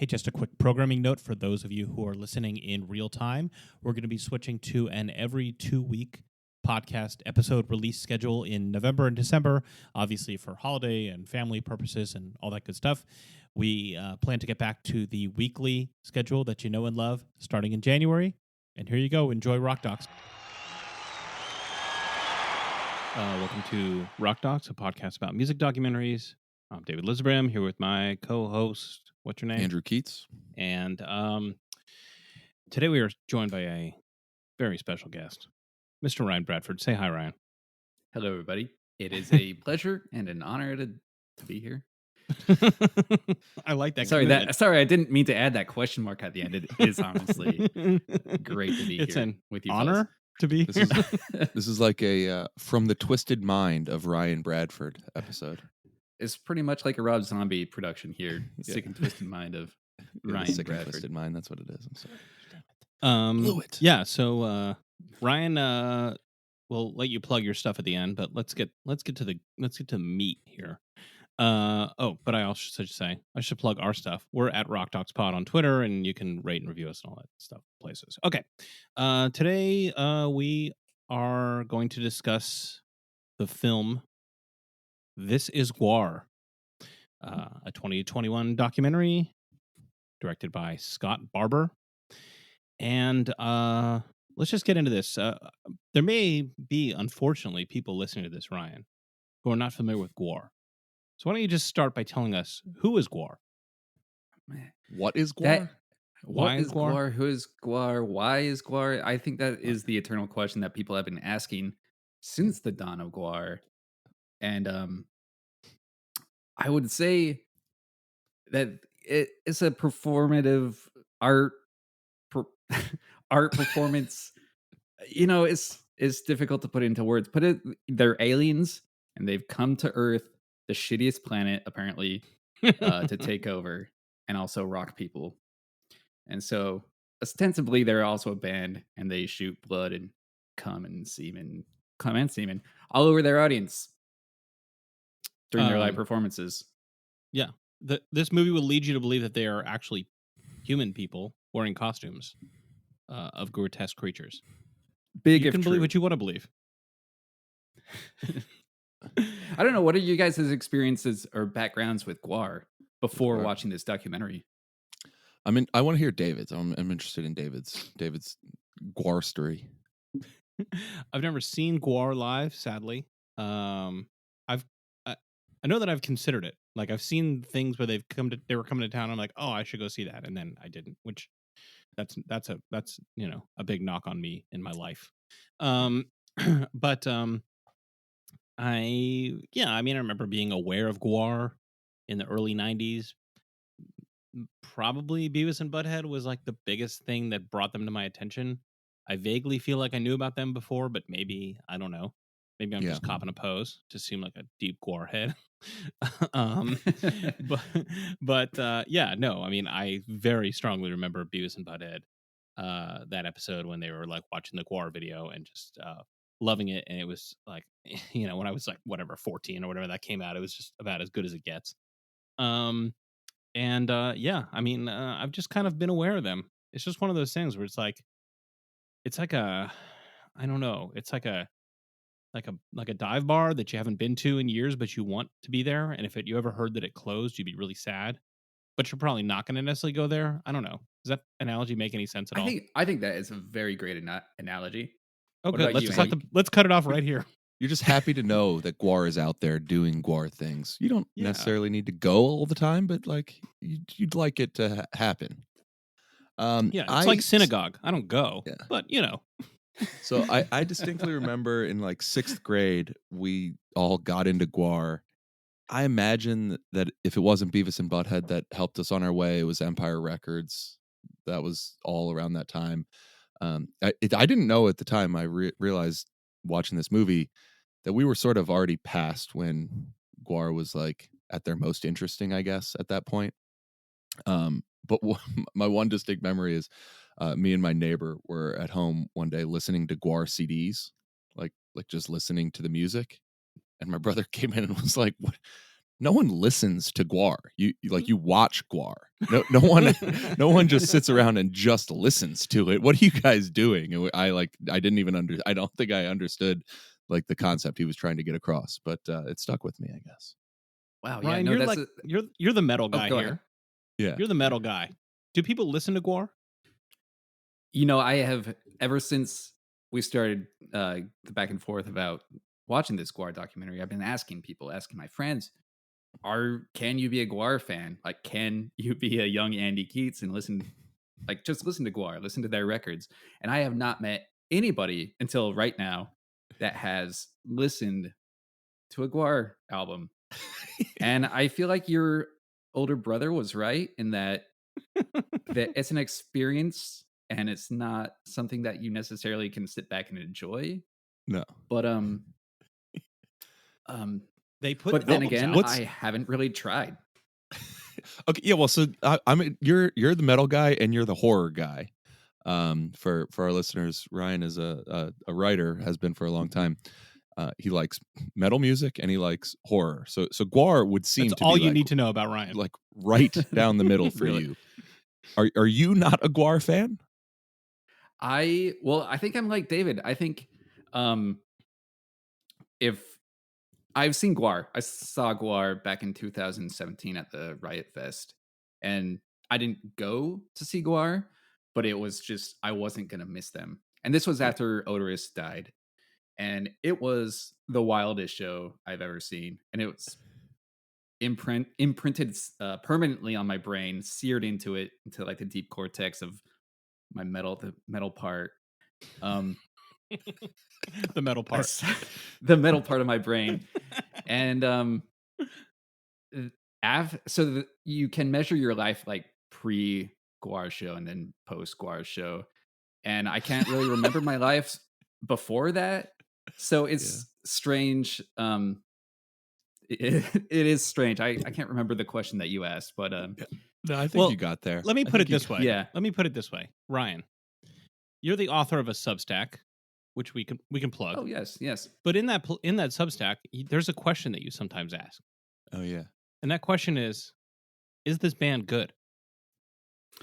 Hey, just a quick programming note for those of you who are listening in real time. We're going to be switching to an every 2 week podcast episode release schedule in November and December, obviously for holiday and family purposes and all that good stuff. We plan to get back to the weekly schedule that you know and love starting in January. And here you go. Enjoy Rock Docs. Welcome to Rock Docs, a podcast about music documentaries. I'm David Lisbram here with my co-host. What's your name? Andrew Keats. And today we are joined by a very special guest, Mr. Ryan Bradford. Say hi, Ryan. Hello, everybody. It is a pleasure and an honor to be here. I like that. Sorry, I didn't mean to add that question mark at the end. It is honestly great to be it's here an with you. Honor fellas. to be. This is like a From the Twisted Mind of Ryan Bradford episode. It's pretty much like a Rob Zombie production here. Yeah. Sick and Twisted Mind of Yeah, Ryan Sick and Bradford. Twisted Mind. That's what it is. I'm sorry. Blew it. Yeah. So Ryan, we'll let you plug your stuff at the end, but let's get to meat here. But I also should say I should plug our stuff. We're at Rock Docs Pod on Twitter, and you can rate and review us and all that stuff places. Okay. Today we are going to discuss the film This Is Gwar, a 2021 documentary directed by Scott Barber. And let's just get into this. There may be, unfortunately, people listening to this, Ryan, who are not familiar with Gwar. So why don't you just start by telling us who is Gwar? What is Gwar? What is Gwar? Who is Gwar? Why is Gwar? I think that is the eternal question that people have been asking since the dawn of Gwar. And I would say that it is a performative art performance. You know, it's difficult to put into words. They're aliens, and they've come to Earth, the shittiest planet apparently, to take over and also rock people. And so ostensibly they're also a band, and they shoot blood and cum and semen all over their audience during their live performances. Yeah. This movie will lead you to believe that they are actually human people wearing costumes of grotesque creatures. Big You if can true. believe what you want to believe. I don't know. What are you guys' experiences or backgrounds with Gwar before watching this documentary? I want to hear David's. I'm interested in David's Gwar story. I've never seen Gwar live, sadly. I know that I've considered it. Like, I've seen things where they were coming to town. I'm like, oh, I should go see that, and then I didn't. Which that's a big knock on me in my life. But I remember being aware of Gwar in the early '90s. Probably Beavis and Butthead was like the biggest thing that brought them to my attention. I vaguely feel like I knew about them before, but maybe, I don't know. Maybe I'm just copping a pose to seem like a deep Gwar head. I very strongly remember Beavis and Butthead, that episode when they were like watching the Gwar video and just loving it. And it was like, when I was like, 14 or whatever that came out, it was just about as good as it gets. I've just kind of been aware of them. It's just one of those things where it's like a dive bar that you haven't been to in years, but you want to be there. And if you ever heard that it closed, you'd be really sad. But you're probably not going to necessarily go there. I don't know. Does that analogy make any sense at all? I think that is a very great analogy. Okay, let's cut it off right here. You're just happy to know that Gwar is out there doing Gwar things. You don't necessarily need to go all the time, but like you'd like it to happen. It's like synagogue. I don't go, but So I distinctly remember in like 6th grade, we all got into Gwar. I imagine that if it wasn't Beavis and Butthead that helped us on our way, it was Empire Records. That was all around that time. I didn't know at the time. I realized watching this movie that we were sort of already past when Gwar was like at their most interesting, I guess, at that point. But my one distinct memory is me and my neighbor were at home one day listening to Gwar CDs, like just listening to the music. And my brother came in and was like, no one listens to Gwar. You watch Gwar. No one just sits around and just listens to it. What are you guys doing? And I didn't even I don't think I understood like the concept he was trying to get across, but it stuck with me, I guess. Wow, yeah, Ryan, no, you're that's like you're the metal guy go here. ahead. Yeah. You're the metal guy. Do people listen to Gwar? I have ever since we started the back and forth about watching this Gwar documentary, I've been asking my friends, can you be a Gwar fan? Like, can you be a young Andy Keats and just listen to Gwar, listen to their records? And I have not met anybody until right now that has listened to a Gwar album. And I feel like your older brother was right in that it's an experience and it's not something that you necessarily can sit back and enjoy. No. But They put but then albums again, out. I haven't really tried. Okay, yeah. Well, so you're the metal guy and you're the horror guy. For our listeners, Ryan is a writer, has been for a long time. He likes metal music and he likes horror. So Gwar would seem That's to all be you like, need to know about Ryan. like right down the middle for Really? you. Are you not a Gwar fan? I think I'm like David. I think if I've seen Gwar, I saw Gwar back in 2017 at the Riot Fest, and I didn't go to see Gwar, but it was just I wasn't gonna miss them. And this was after Oderus died, and it was the wildest show I've ever seen, and it was imprinted permanently on my brain, seared into like the deep cortex of my the metal part. The metal part. The metal part of my brain. And you can measure your life like pre Gwar show and then post Gwar show. And I can't really remember my life before that. So it's strange. It is strange. I can't remember the question that you asked, but no, I think you got there. Let me put it this way. Yeah. Let me put it this way. Ryan, you're the author of a Substack, which we can plug. Oh yes. But in that Substack, there's a question that you sometimes ask. Oh yeah. And that question is this band good?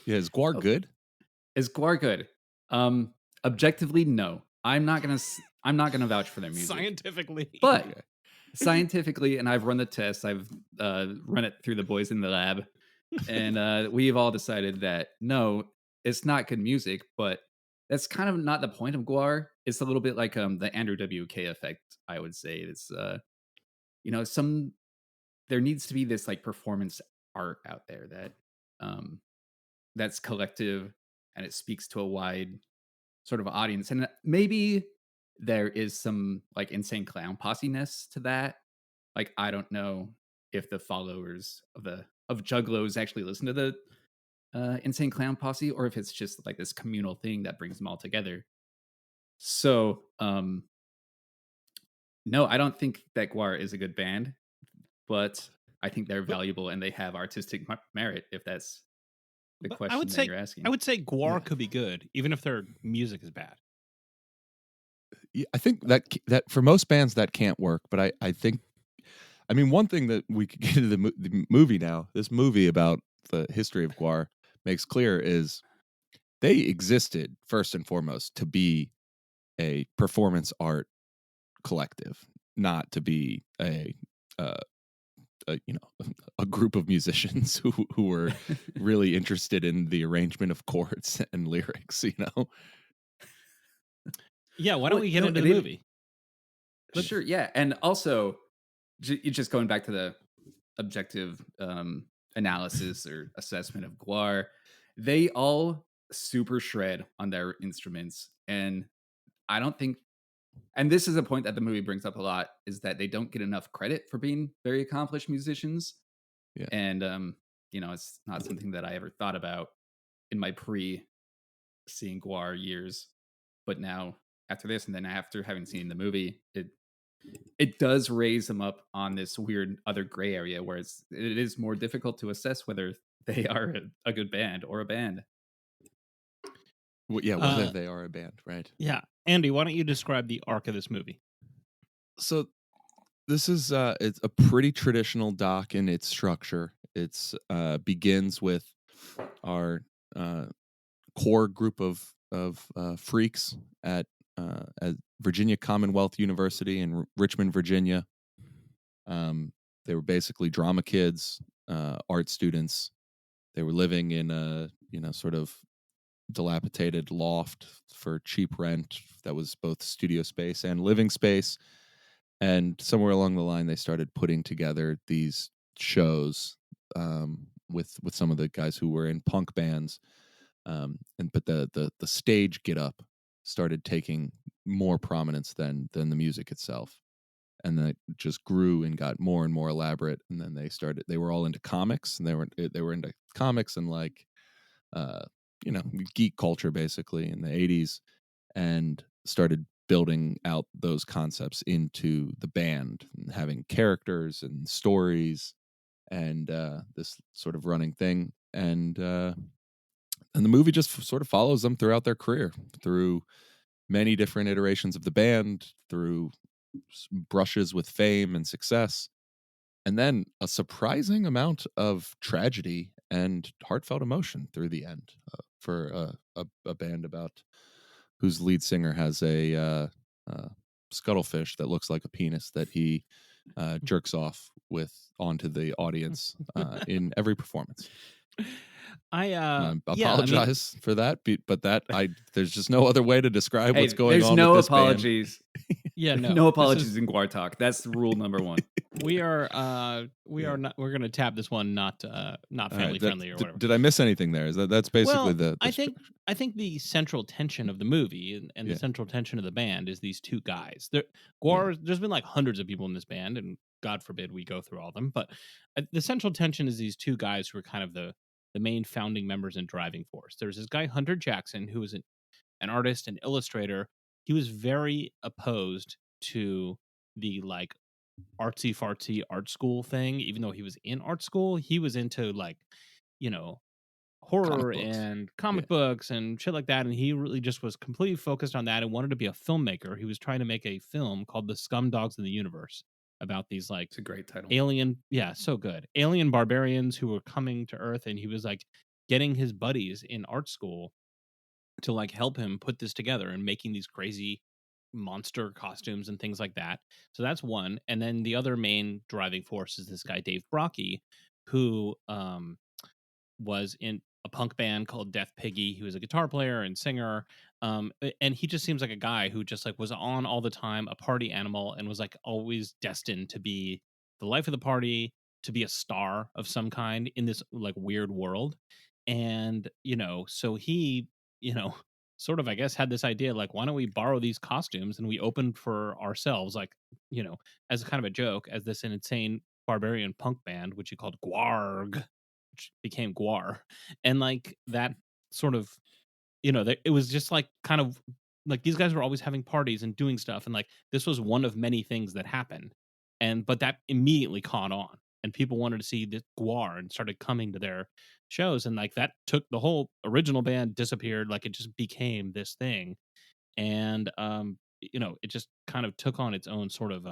Yeah, is Gwar good? Is Gwar good? Objectively, no. I'm not gonna vouch for their music. Scientifically. But scientifically, and I've run the tests, I've run it through the boys in the lab, and we've all decided that no, it's not good music, but that's kind of not the point of Gwar. It's a little bit like the Andrew WK effect, I would say. It's there needs to be this like performance art out there that that's collective and it speaks to a wide sort of audience. And maybe there is some like Insane Clown Posse-ness to that. Like, I don't know if the followers of Juggalos actually listen to the Insane Clown Posse, or if it's just like this communal thing that brings them all together. So, no, I don't think that Gwar is a good band, but I think they're valuable and they have artistic merit, if that's the question that you're asking. I would say Gwar could be good, even if their music is bad. Yeah, I think that for most bands that can't work, but I think, I mean, one thing that we could get into the movie now, this movie about the history of Gwar makes clear is they existed first and foremost to be a performance art collective, not to be a group of musicians who were really interested in the arrangement of chords and lyrics, Yeah, why don't we get into the movie? Sure, yeah. And also, just going back to the objective analysis or assessment of Gwar, they all super shred on their instruments. And I don't think, and this is a point that the movie brings up a lot, is that they don't get enough credit for being very accomplished musicians. Yeah. And, it's not something that I ever thought about in my seeing Gwar years. But now, after this, and then after having seen the movie, it does raise them up on this weird other gray area where it is more difficult to assess whether they are a good band or a band. Well, yeah, whether they are a band, right? Yeah. Andy, why don't you describe the arc of this movie? So This is it's a pretty traditional doc in its structure. It's begins with our uh, core group of freaks at Virginia Commonwealth University in Richmond, Virginia. They were basically drama kids, art students. They were living in a sort of dilapidated loft for cheap rent that was both studio space and living space. And somewhere along the line, they started putting together these shows with some of the guys who were in punk bands. But the stage get up started taking more prominence than the music itself, and then it just grew and got more and more elaborate. And then they were all into comics, and they were into comics and like uh, geek culture basically in the 80s, and started building out those concepts into the band and having characters and stories and this sort of running thing. And the movie just sort of follows them throughout their career, through many different iterations of the band, through brushes with fame and success, and then a surprising amount of tragedy and heartfelt emotion through the end, for a band about whose lead singer has a scuttlefish that looks like a penis that he jerks off with onto the audience in every performance. I apologize for that, but there's just no other way to describe Hey, what's going there's on no with this band. apologies. Yeah, no, No apologies in Guar Talk. That's rule number one. We are not. We're going to tap this one not family friendly or whatever. Did I miss anything there? That's basically Well, the I think the central tension of the movie and Yeah. the central tension of the band is these two guys. There's been like hundreds of people in this band, and God forbid we go through all of them. But the central tension is these two guys who are kind of the main founding members and driving force. There's this guy Hunter Jackson, who is an artist and illustrator. He was very opposed to the like artsy fartsy art school thing. Even though he was in art school, he was into like, you know, horror books. and comic books and shit like that. And he really just was completely focused on that and wanted to be a filmmaker. He was trying to make a film called The Scum Dogs of the Universe about these like It's a great title. so good. Alien barbarians who were coming to Earth, and he was like getting his buddies in art school to like help him put this together and making these crazy monster costumes and things like that. So that's one. And then the other main driving force is this guy Dave Brocky, who was in a punk band called Death Piggy. He was a guitar player and singer. And he just seems like a guy who just like was on all the time, a party animal, and was like always destined to be the life of the party, to be a star of some kind in this like weird world. And, so he, sort of, I guess, had this idea like, why don't we borrow these costumes? And we opened for ourselves, like, as kind of a joke, as this insane barbarian punk band, which he called Gwarg, which became Gwar. And like that sort of, it was just like kind of like these guys were always having parties and doing stuff. And like this was one of many things that happened. But that immediately caught on, and people wanted to see this Gwar and started coming to their shows. And like that took the whole original band disappeared. Like it just became this thing. And, it just kind of took on its own sort of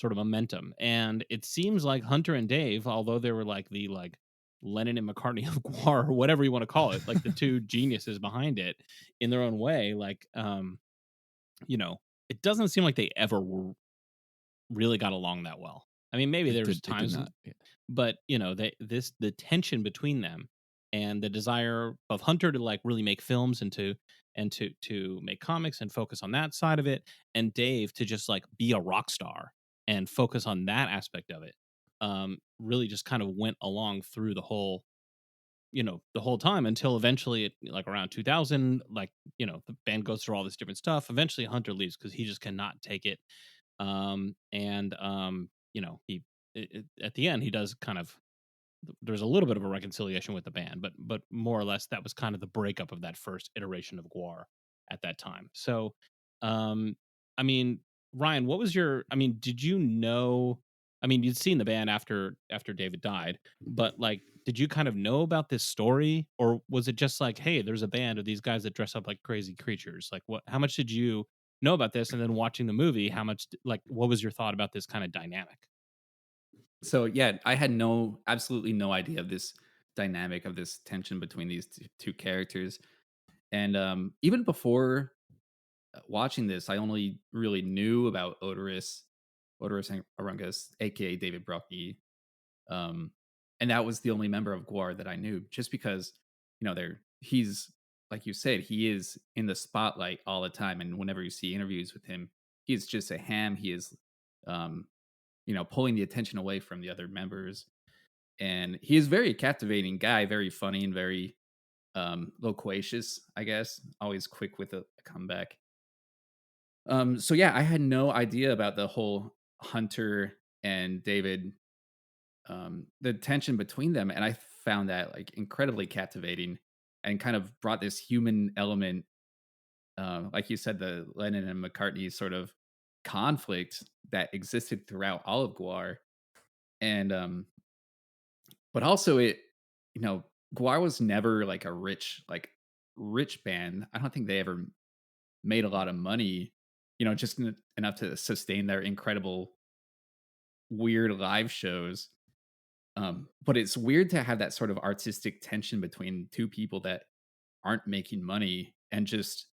momentum. And it seems like Hunter and Dave, although they were like the like Lennon and McCartney of Gwar, or whatever you want to call it, like the two geniuses behind it in their own way, like it doesn't seem like they ever really got along that well. I mean, maybe there was times, but the tension between them and the desire of Hunter to like really make films and to make comics and focus on that side of it, and Dave to just like be a rock star and focus on that aspect of it, really just kind of went along through the whole time until eventually like around 2000, like the band goes through all this different stuff. Eventually Hunter leaves because he just cannot take it. He at the end he does kind of, there's a little bit of a reconciliation with the band, but more or less that was kind of the breakup of that first iteration of Gwar at that time. So I mean, Ryan, what was did you know, you'd seen the band after David died, but like did you kind of know about this story, or was it just like, hey, there's a band of these guys that dress up like crazy creatures? Like how much did you know about this, and then watching the movie, how much like what was your thought about this kind of dynamic? So yeah, I had absolutely no idea of this dynamic of this tension between these two characters. And even before watching this, I only really knew about Odorous Arungus, aka David Brockie. Um, and that was the only member of Guar that I knew, just because he's like you said, he is in the spotlight all the time, and whenever you see interviews with him, he's just a ham. He is, um, pulling the attention away from the other members, and he is very captivating guy, very funny and very loquacious. I guess always quick with a comeback. So yeah, I had no idea about the whole Hunter and David, the tension between them, and I found that like incredibly captivating and kind of brought this human element, like you said, the Lennon and McCartney sort of conflict that existed throughout all of Guar, and but also you know, Guar was never like a rich band. I don't think they ever made a lot of money, just enough to sustain their incredible weird live shows. But it's weird to have that sort of artistic tension between two people that aren't making money, and just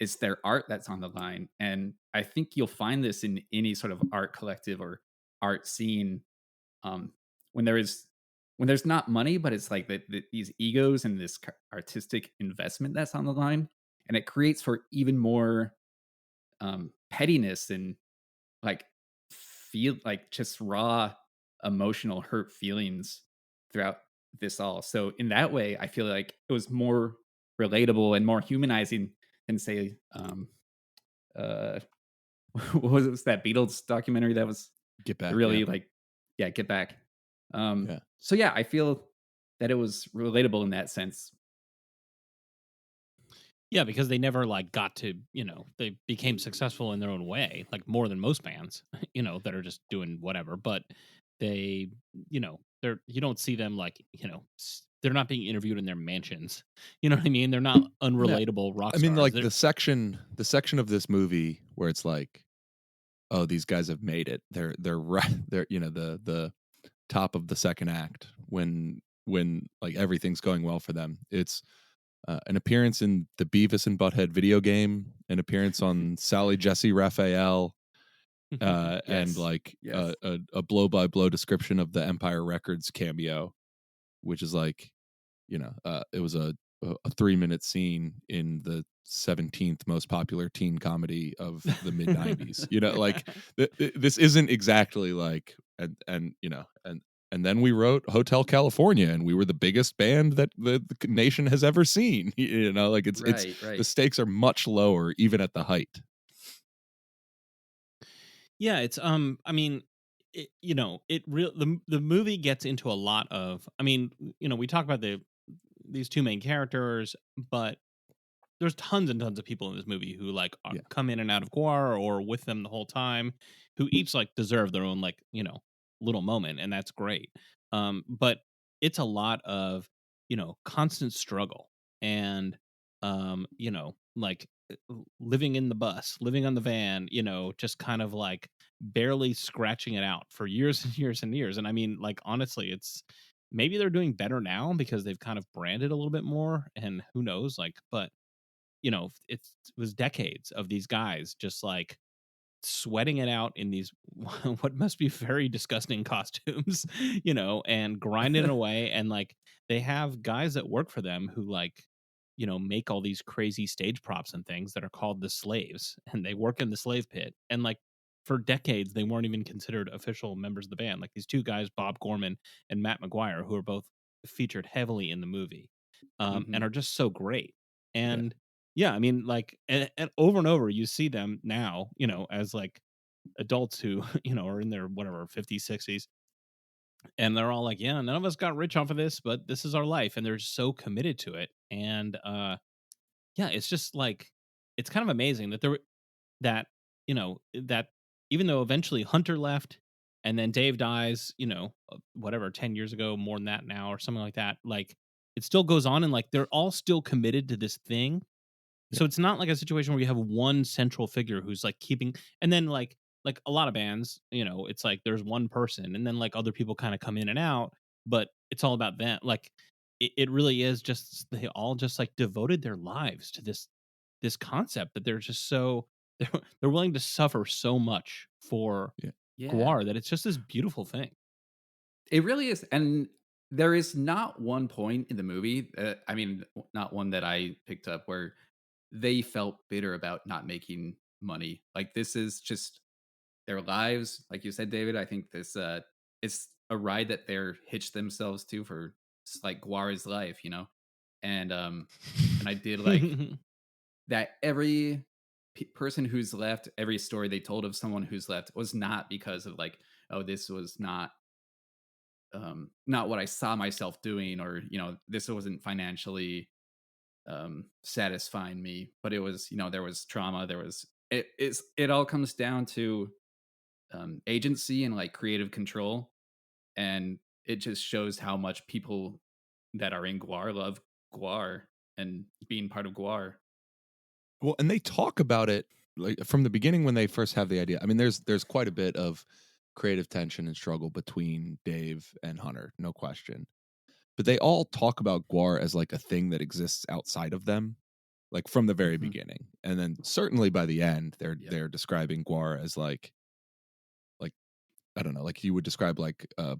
it's their art that's on the line. And I think you'll find this in any sort of art collective or art scene, um, when there's not money, but it's like these egos and this artistic investment that's on the line, and it creates for even more pettiness and like feel like just raw emotional hurt feelings throughout this all. So in that way, I feel like it was more relatable and more humanizing than say uh what was it, that Beatles documentary that was Get Back. really Yeah. like, yeah, Get Back. Yeah. So yeah, I feel that it was relatable in that sense. Yeah, because they never like got to, they became successful in their own way, like more than most bands, that are just doing whatever. But they, they're you don't see them like, they're not being interviewed in their mansions. You know what I mean? They're not No, unrelatable rock I mean, stars. like They're, the section of this movie where it's like, oh, these guys have made it. They're right. They're the top of the second act when like everything's going well for them. It's an appearance in the Beavis and Butthead video game, an appearance on Sally Jesse Raphael, and Yes. like Yes. a blow by blow description of the Empire Records cameo, which is like, it was a 3-minute scene in the 17th most popular teen comedy of the mid 90s. Like this isn't exactly like, and then we wrote Hotel California, and we were the biggest band that the nation has ever seen. Like it's Right. the stakes are much lower even at the height. yeah, it's I mean, the movie gets into a lot of, I mean, we talk about these two main characters, but there's tons and tons of people in this movie who like Yeah. come in and out of Guar or with them the whole time, who each like deserve their own like little moment, and that's great. But it's a lot of constant struggle, and like living in the bus, living on the van, just kind of like barely scratching it out for years and years and years. And I mean, like honestly, it's maybe they're doing better now because they've kind of branded a little bit more, and who knows, like, but it was decades of these guys just like sweating it out in these what must be very disgusting costumes, and grinding it away. And like they have guys that work for them who like, make all these crazy stage props and things that are called the slaves, and they work in the slave pit. And like for decades, they weren't even considered official members of the band. Like these two guys, Bob Gorman and Matt McGuire, who are both featured heavily in the movie, and are just so great. Yeah. And yeah, I mean, like, and over, you see them now, as like adults who, are in their whatever 50s, 60s, and they're all like, yeah, none of us got rich off of this, but this is our life, and they're so committed to it. And yeah, it's just like it's kind of amazing that that even though eventually Hunter left and then Dave dies, whatever 10 years ago, more than that now or something like that, like it still goes on, and like they're all still committed to this thing, So it's not like a situation where you have one central figure who's like keeping, and then like a lot of bands, it's like there's one person, and then like other people kind of come in and out, but it's all about them. Like it really is just they all just like devoted their lives to this concept that they're just so they're willing to suffer so much for Yeah. Gwar that it's just this beautiful thing. It really is. And there is not one point in the movie, I mean, not one that I picked up where they felt bitter about not making money. Like this is just their lives. Like you said, David, I think this is a ride that they're hitched themselves to for like Guara's life, And I did like that every person who's left, every story they told of someone who's left was not because of like, oh, this was not what I saw myself doing, or this wasn't financially satisfying me, but it was, there was trauma, there was it all comes down to agency and like creative control, and it just shows how much people that are in Gwar love Gwar and being part of Gwar. Well, and they talk about it like from the beginning when they first have the idea. I mean, there's quite a bit of creative tension and struggle between Dave and Hunter, no question. But they all talk about Gwar as like a thing that exists outside of them, like from the very beginning. And then certainly by the end, they're describing Gwar as like I don't know, like you would describe like a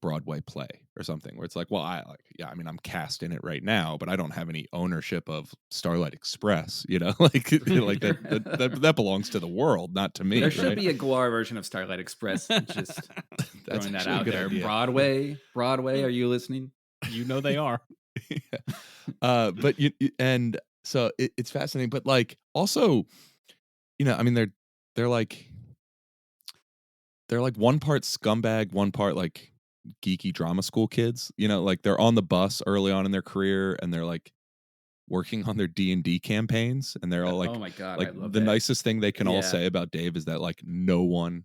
Broadway play or something, where it's like, well, I mean, I'm cast in it right now, but I don't have any ownership of Starlight Express, like that belongs to the world, not to me. There should right? be a Gwar version of Starlight Express. Just That's throwing that actually a out good there. idea. Broadway, are you listening? They are. But and so it's fascinating, but like also, I mean, they're like one part scumbag, one part like geeky drama school kids, like they're on the bus early on in their career and they're like working on their D&D campaigns, and they're all like, oh my God, like I love the that. nicest thing they can all Yeah. say about Dave is that like no one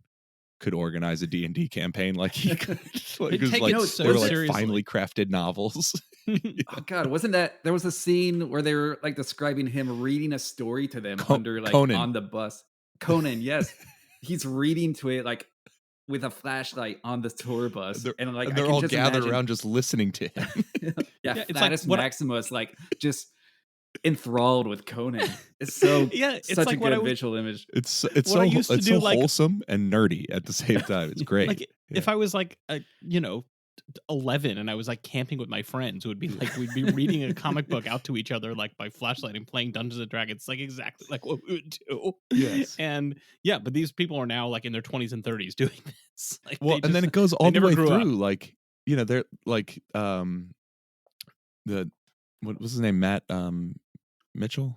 could organize a D&D campaign like he could. Like, They take like, it so they were like seriously. finely crafted novels. Oh God, wasn't that there was a scene where they were like describing him reading a story to them under like Conan. on the bus. Conan, yes. He's reading to it like with a flashlight on the tour bus. And like they're I can all just gathered imagine, around just listening to him. yeah, it's like Flatus what Maximus like just enthralled with Conan. It's so it's such like a what good visual image. It's What so I used to it's do, so like- wholesome and nerdy at the same time. It's great. Like if I was like 11 and I was like camping with my friends, it would be like we'd be reading a comic book out to each other like by flashlight and playing Dungeons and Dragons, like exactly like what we would do. Yes. And yeah, but these people are now like in their 20s and 30s doing this. Like, Well, they and then just- it goes all the never way grew through. up. Like, they're like the what was his name? Matt Mitchell?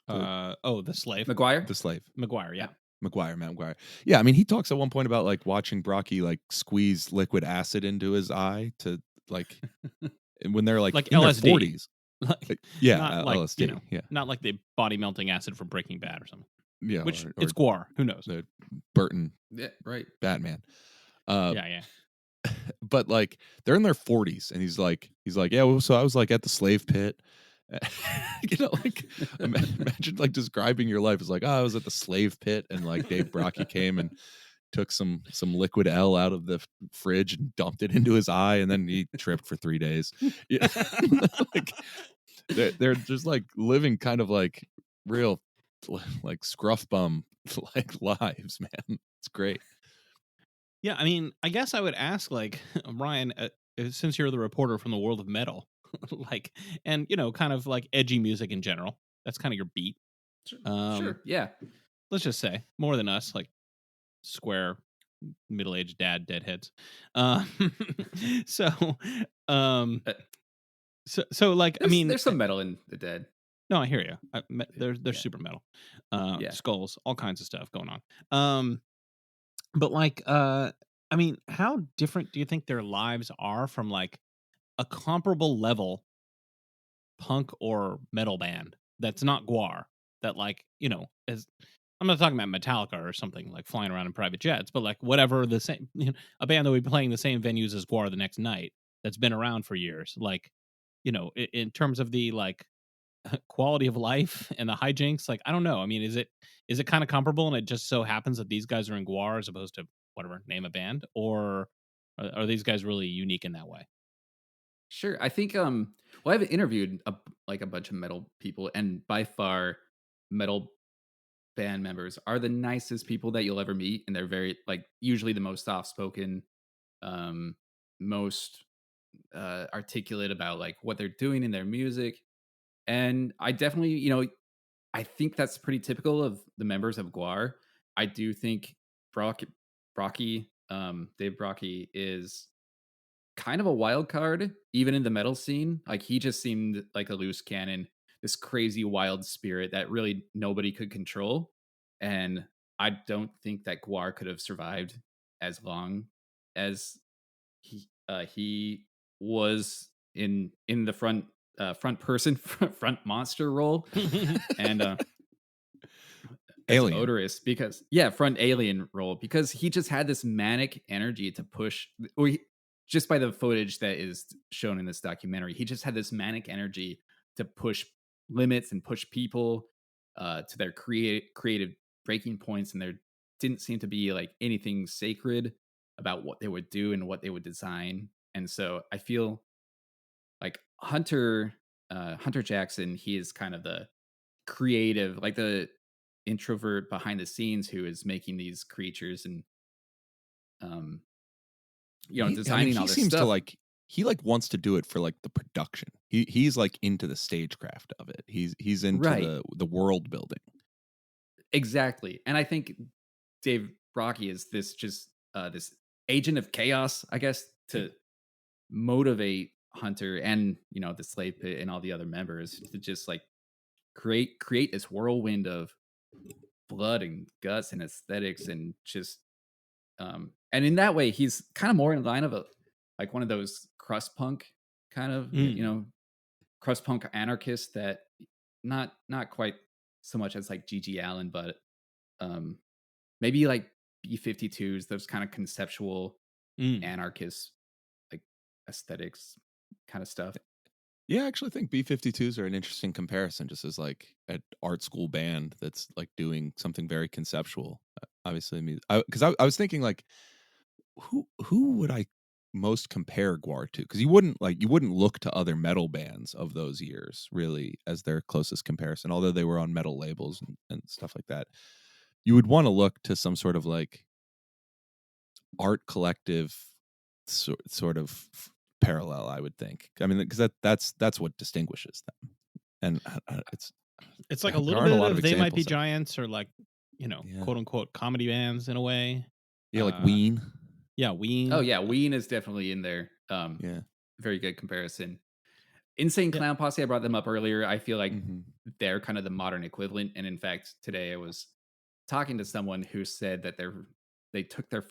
the slave McGuire? The slave. McGuire, yeah. Matt McGuire. Yeah, I mean, he talks at one point about like watching Brocky like squeeze liquid acid into his eye to like when they're like in LSD. their 40s. Like, Yeah, not like, LSD. Yeah. not like the body melting acid from Breaking Bad or something. Yeah, Which or it's Gwar. Who knows? the Burton Yeah, right. Batman. Yeah. But like they're in their 40s, and he's like, yeah. Well, so I was like at the slave pit. Like imagine like describing your life as like, I was at the slave pit, and like Dave Brocky came and took some liquid L out of the fridge and dumped it into his eye, and then he tripped for 3 days. Yeah. Like they're just like living kind of like real like scruff bum like lives, man. It's great. Yeah, I mean, I guess I would ask, like, Ryan, since you're the reporter from the world of metal, like, and kind of like edgy music in general. That's kind of your beat. Sure. Yeah. Let's just say more than us, like square middle-aged deadheads. So like, I mean, there's some metal in the Dead. no, I hear you. They're Yeah. super metal, Yeah. skulls, all kinds of stuff going on. But like, I mean, how different do you think their lives are from like a comparable level punk or metal band that's not Gwar? That like, is I'm not talking about Metallica or something like flying around in private jets, but like whatever the same, a band that would be playing the same venues as Gwar the next night that's been around for years. Like, in terms of the like quality of life and the hijinks, like I don't know. I mean, is it kind of comparable, and it just so happens that these guys are in Guar as opposed to whatever name a band, or are these guys really unique in that way? Sure. I think well, I've interviewed like a bunch of metal people, and by far metal band members are the nicest people that you'll ever meet, and they're very like usually the most soft spoken, um most articulate about like what they're doing in their music. And I definitely, I think that's pretty typical of the members of Guar. I do think Brock Brocky, Dave Brocky is kind of a wild card, even in the metal scene. Like he just seemed like a loose cannon, this crazy wild spirit that really nobody could control. And I don't think that Guar could have survived as long as he was in the front person front monster role. And that's Alien. odorous because yeah, front alien role, because he just had this manic energy to push, or just by the footage that is shown in this documentary, he just had this manic energy to push limits and push people to their creative breaking points, and there didn't seem to be like anything sacred about what they would do and what they would design. And so I feel like Hunter Jackson, he is kind of the creative, like the introvert behind the scenes who is making these creatures and um designing all He this seems to stuff. like he like wants to do it for like the production. He's like into the stagecraft of it. He's into Right. the world building. Exactly. And I think Dave Brocky is this agent of chaos, I guess, to motivate Hunter and the Slave Pit and all the other members to just like create this whirlwind of blood and guts and aesthetics, and just and in that way he's kind of more in line of a like one of those crust punk kind of Mm. crust punk anarchists that not quite so much as like Gigi Allen, but um maybe like B-52s, those kind of conceptual Mm. anarchist like aesthetics kind of stuff. Yeah, I actually think B-52s are an interesting comparison, just as like an art school band that's like doing something very conceptual. Obviously, I mean, because I was thinking like, who would I most compare Guar to? Because you wouldn't look to other metal bands of those years really as their closest comparison, although they were on metal labels and stuff like that. You would want to look to some sort of like art collective sort of parallel, I would think. I mean, because that's what distinguishes them, and It's like a there little aren't a bit lot of of They Might Be examples of. Giants, or like, Yeah, quote unquote comedy bands in a way. yeah, like Uh, Ween. yeah, Oh Ween. yeah, Ween is definitely in there. Yeah, Very good comparison. Insane Yeah. Clown Posse, I brought them up earlier. I feel like hmm they're kind of the modern equivalent. And in fact, today I was talking to someone who said that they took their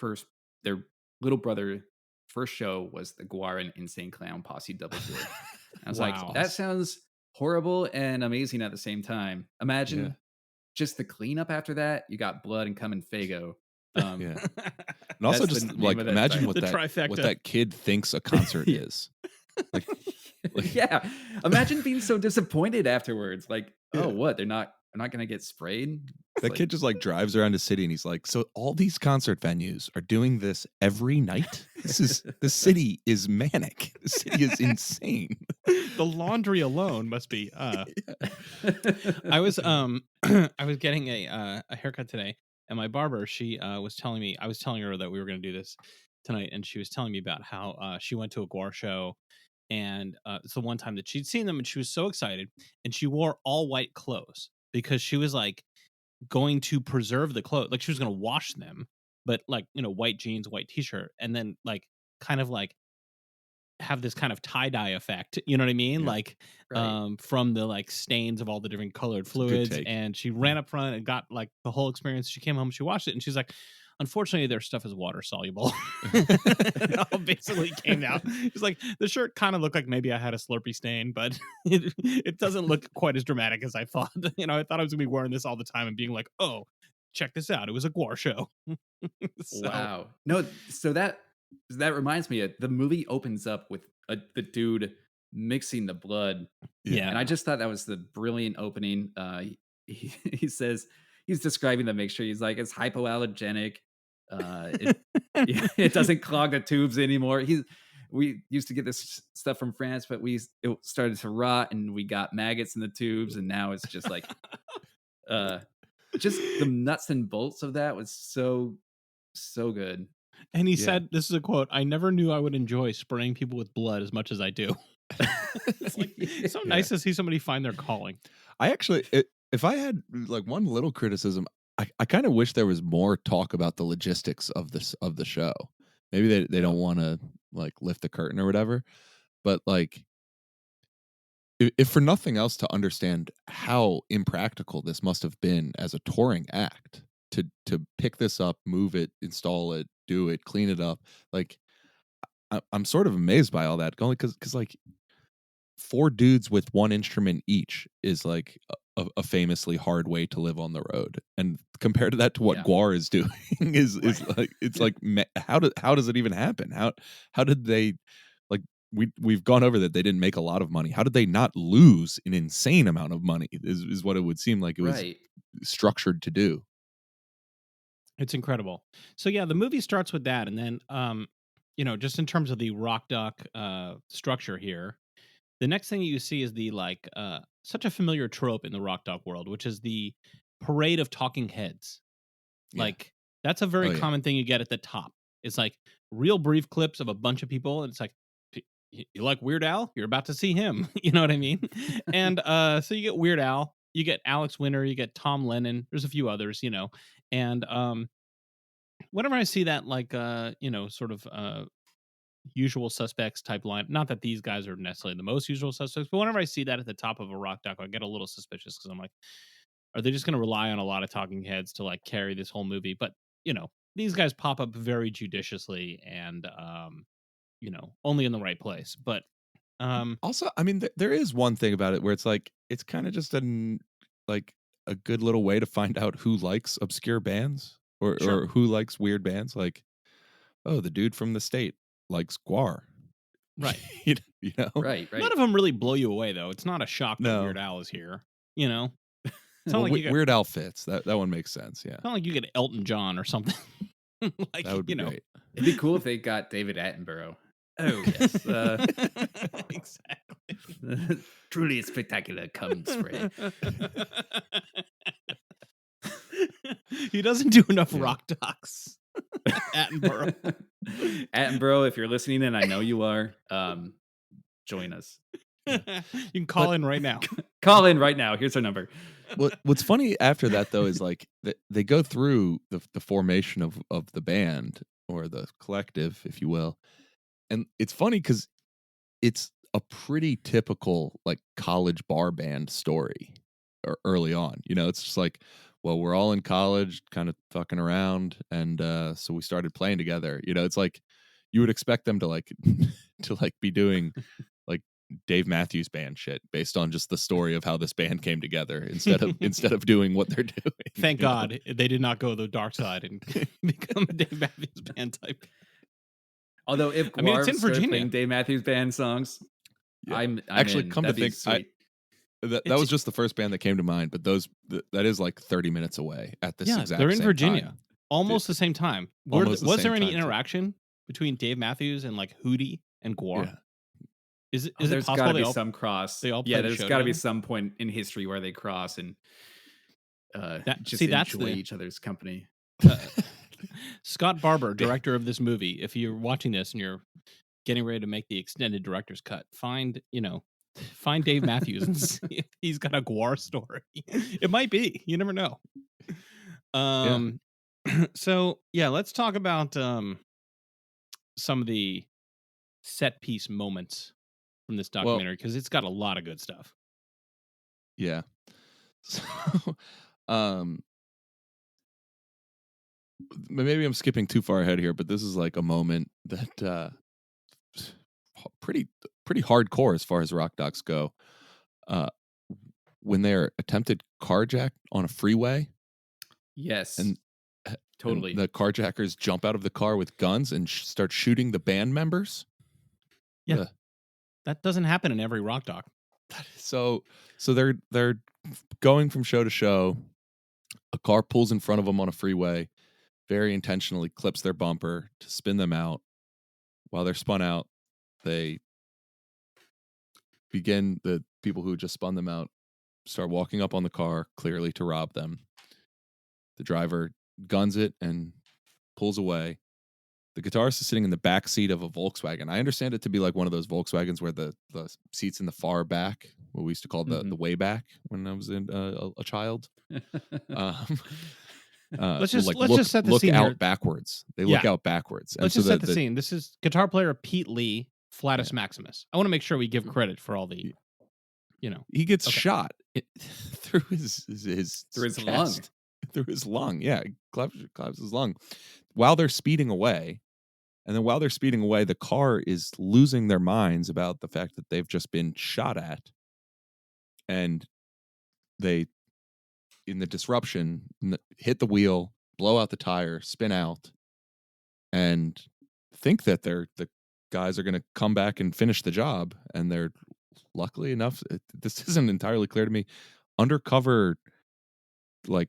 little brother first show was the Guaran Insane Clown Posse double bill. I was like, Wow. that sounds horrible and amazing at the same time. yeah, Imagine just the cleanup after that. You got Blood and Come and Fago. Um, yeah. And also that's the just name like of that imagine title. what The what trifecta. that kid thinks a concert Yeah. is. Like, like Yeah. Imagine being so disappointed afterwards. Like, oh, yeah. what? They're not gonna get sprayed. It's That like, kid just like drives around the city and he's like, so all these concert venues are doing this every night? The city is manic. The city is insane. The laundry alone must be I was I was getting a haircut today, and my barber, she was telling me, I was telling her that we were going to do this tonight, and she was telling me about how she went to a Guar show, and it's the one time that she'd seen them, and she was so excited, and she wore all white clothes because she was like going to preserve the clothes, like she was going to wash them, but like, white jeans, white t-shirt, and then like kind of like have this kind of tie-dye effect, you know what I mean? Yeah, Like, right. from the like stains of all the different colored it's a good fluids. take. And she Yeah. ran up front and got like the whole experience. She came home, she washed it, and she's like, unfortunately, their stuff is water soluble. It all basically came out. It's like the shirt kind of looked like maybe I had a Slurpee stain, but it doesn't look quite as dramatic as I thought. I thought I was gonna be wearing this all the time and being like, oh, check this out. It was a Guar show. So Wow. No, so that reminds me, the movie opens up with the dude mixing the blood Yeah. And I just thought that was the brilliant opening. He says he's describing the mixture. He's like, it's hypoallergenic. It it doesn't clog the tubes anymore. We used to get this stuff from France, but it started to rot, and we got maggots in the tubes, and now it's just like, just the nuts and bolts of that was so good. And he Yeah. said, this is a quote, "I never knew I would enjoy spraying people with blood as much as I do." It's like, it's so nice to see somebody find their calling. I actually, if I had like one little criticism, I kind of wish there was more talk about the logistics of the show. Maybe they don't want to like lift the curtain or whatever, but like, if for nothing else, to understand how impractical this must have been as a touring act to pick this up, move it, install it, do it, clean it up. Like, I'm sort of amazed by all that, only because like 4 dudes with 1 instrument each is like a famously hard way to live on the road, and compared to that to what Yeah. Gwar is doing is Right. like, it's like, how does it even happen? How did they, like, we've gone over that they didn't make a lot of money. How did they not lose an insane amount of money? Is what it would seem like it was Right. structured to do. It's incredible. So yeah, the movie starts with that, and then just in terms of the Rock Dock structure here, the next thing you see is the such a familiar trope in the Rock Dock world, which is the parade of talking heads. Yeah. Like, that's a very Oh, yeah. common thing you get at the top. It's like real brief clips of a bunch of people, and it's like, you like Weird Al? You're about to see him. You know what I mean? And so you get Weird Al, you get Alex Winter, you get Tom Lennon. There's a few others, and whenever I see that, sort of usual suspects type line, not that these guys are necessarily the most usual suspects, but whenever I see that at the top of a Rock Dock, I get a little suspicious, because I'm like, are they just going to rely on a lot of talking heads to like carry this whole movie? But these guys pop up very judiciously, and only in the right place. But Also, I mean, there is one thing about it where it's like, it's kind of just like a good little way to find out who likes obscure bands, or Sure. or who likes weird bands. Like, oh, the dude from the state likes Gwar. Right. you know? Right. None of them really blow you away, though. It's not a shock that No. Weird Al is here. It's not Well, like you get, Weird Al fits. That one makes sense. Yeah, it's not like you get Elton John or something. Like, that would be great. It'd be cool if they got David Attenborough. Oh yes, Exactly. truly spectacular cum spray. He doesn't do enough Yeah. Rock Docks. Attenborough. Attenborough, if you're listening, and I know you are, join us. You can call in right now. Call in right now. Here's our number. What's funny after that, though, is like they go through the formation of the band, or the collective, if you will, and it's funny because it's a pretty typical like college bar band story early on. It's just like, well, we're all in college, kind of fucking around, and so we started playing together. It's like you would expect them to like to like be doing like Dave Matthews Band shit based on just the story of how this band came together, instead of doing what they're doing. Thank God they did not go the dark side and become a Dave Matthews Band type. Although if I mean, it's Guar in started Virginia. playing Dave Matthews Band songs, Yeah. I'm Actually, in. come to That'd be think, sweet. that It's- was just the first band that came to mind, but that is like 30 minutes away at this exact they're in same Virginia, time. almost the same time. Almost the Was there same any time, too. interaction between Dave Matthews and like Hootie and Gwar? Yeah. Is it There's possible got to they be all some cross. they all Yeah, played the there's show got to be together? some point in history where they cross and just that's enjoy the- each other's company. Scott Barber, director of this movie, if you're watching this and you're getting ready to make the extended director's cut, find Dave Matthews and see if he's got a Gwar story. It might be. You never know. So yeah, let's talk about some of the set piece moments from this documentary, because it's got a lot of good stuff. Yeah. So, maybe I'm skipping too far ahead here, but this is like a moment that pretty hardcore as far as Rock Docs go. When they're attempted carjacked on a freeway, Yes, and totally. and the carjackers jump out of the car with guns and start shooting the band members. That doesn't happen in every Rock Doc. So they're going from show to show. A car pulls in front of them on a freeway, very intentionally clips their bumper to spin them out. While they're spun out, they begin the people who just spun them out start walking up on the car, clearly to rob them. The driver guns it and pulls away. The guitarist is sitting in the back seat of a Volkswagen. I understand it to be like one of those Volkswagens where the seats in the far back, what we used to call the way back when I was a child. Let's just look set the scene out here. backwards. They look out backwards. Let's just set the scene. This is guitar player Pete Lee, Flatus Maximus. I want to make sure we give credit for all the, he gets shot through his lung. Through his lung. Yeah, claps his lung while they're speeding away. And then while they're speeding away, the car is losing their minds about the fact that they've just been shot at. And they, in the disruption, hit the wheel, blow out the tire, spin out, and think that the guys are going to come back and finish the job. And they're, luckily enough, this isn't entirely clear to me, undercover, like,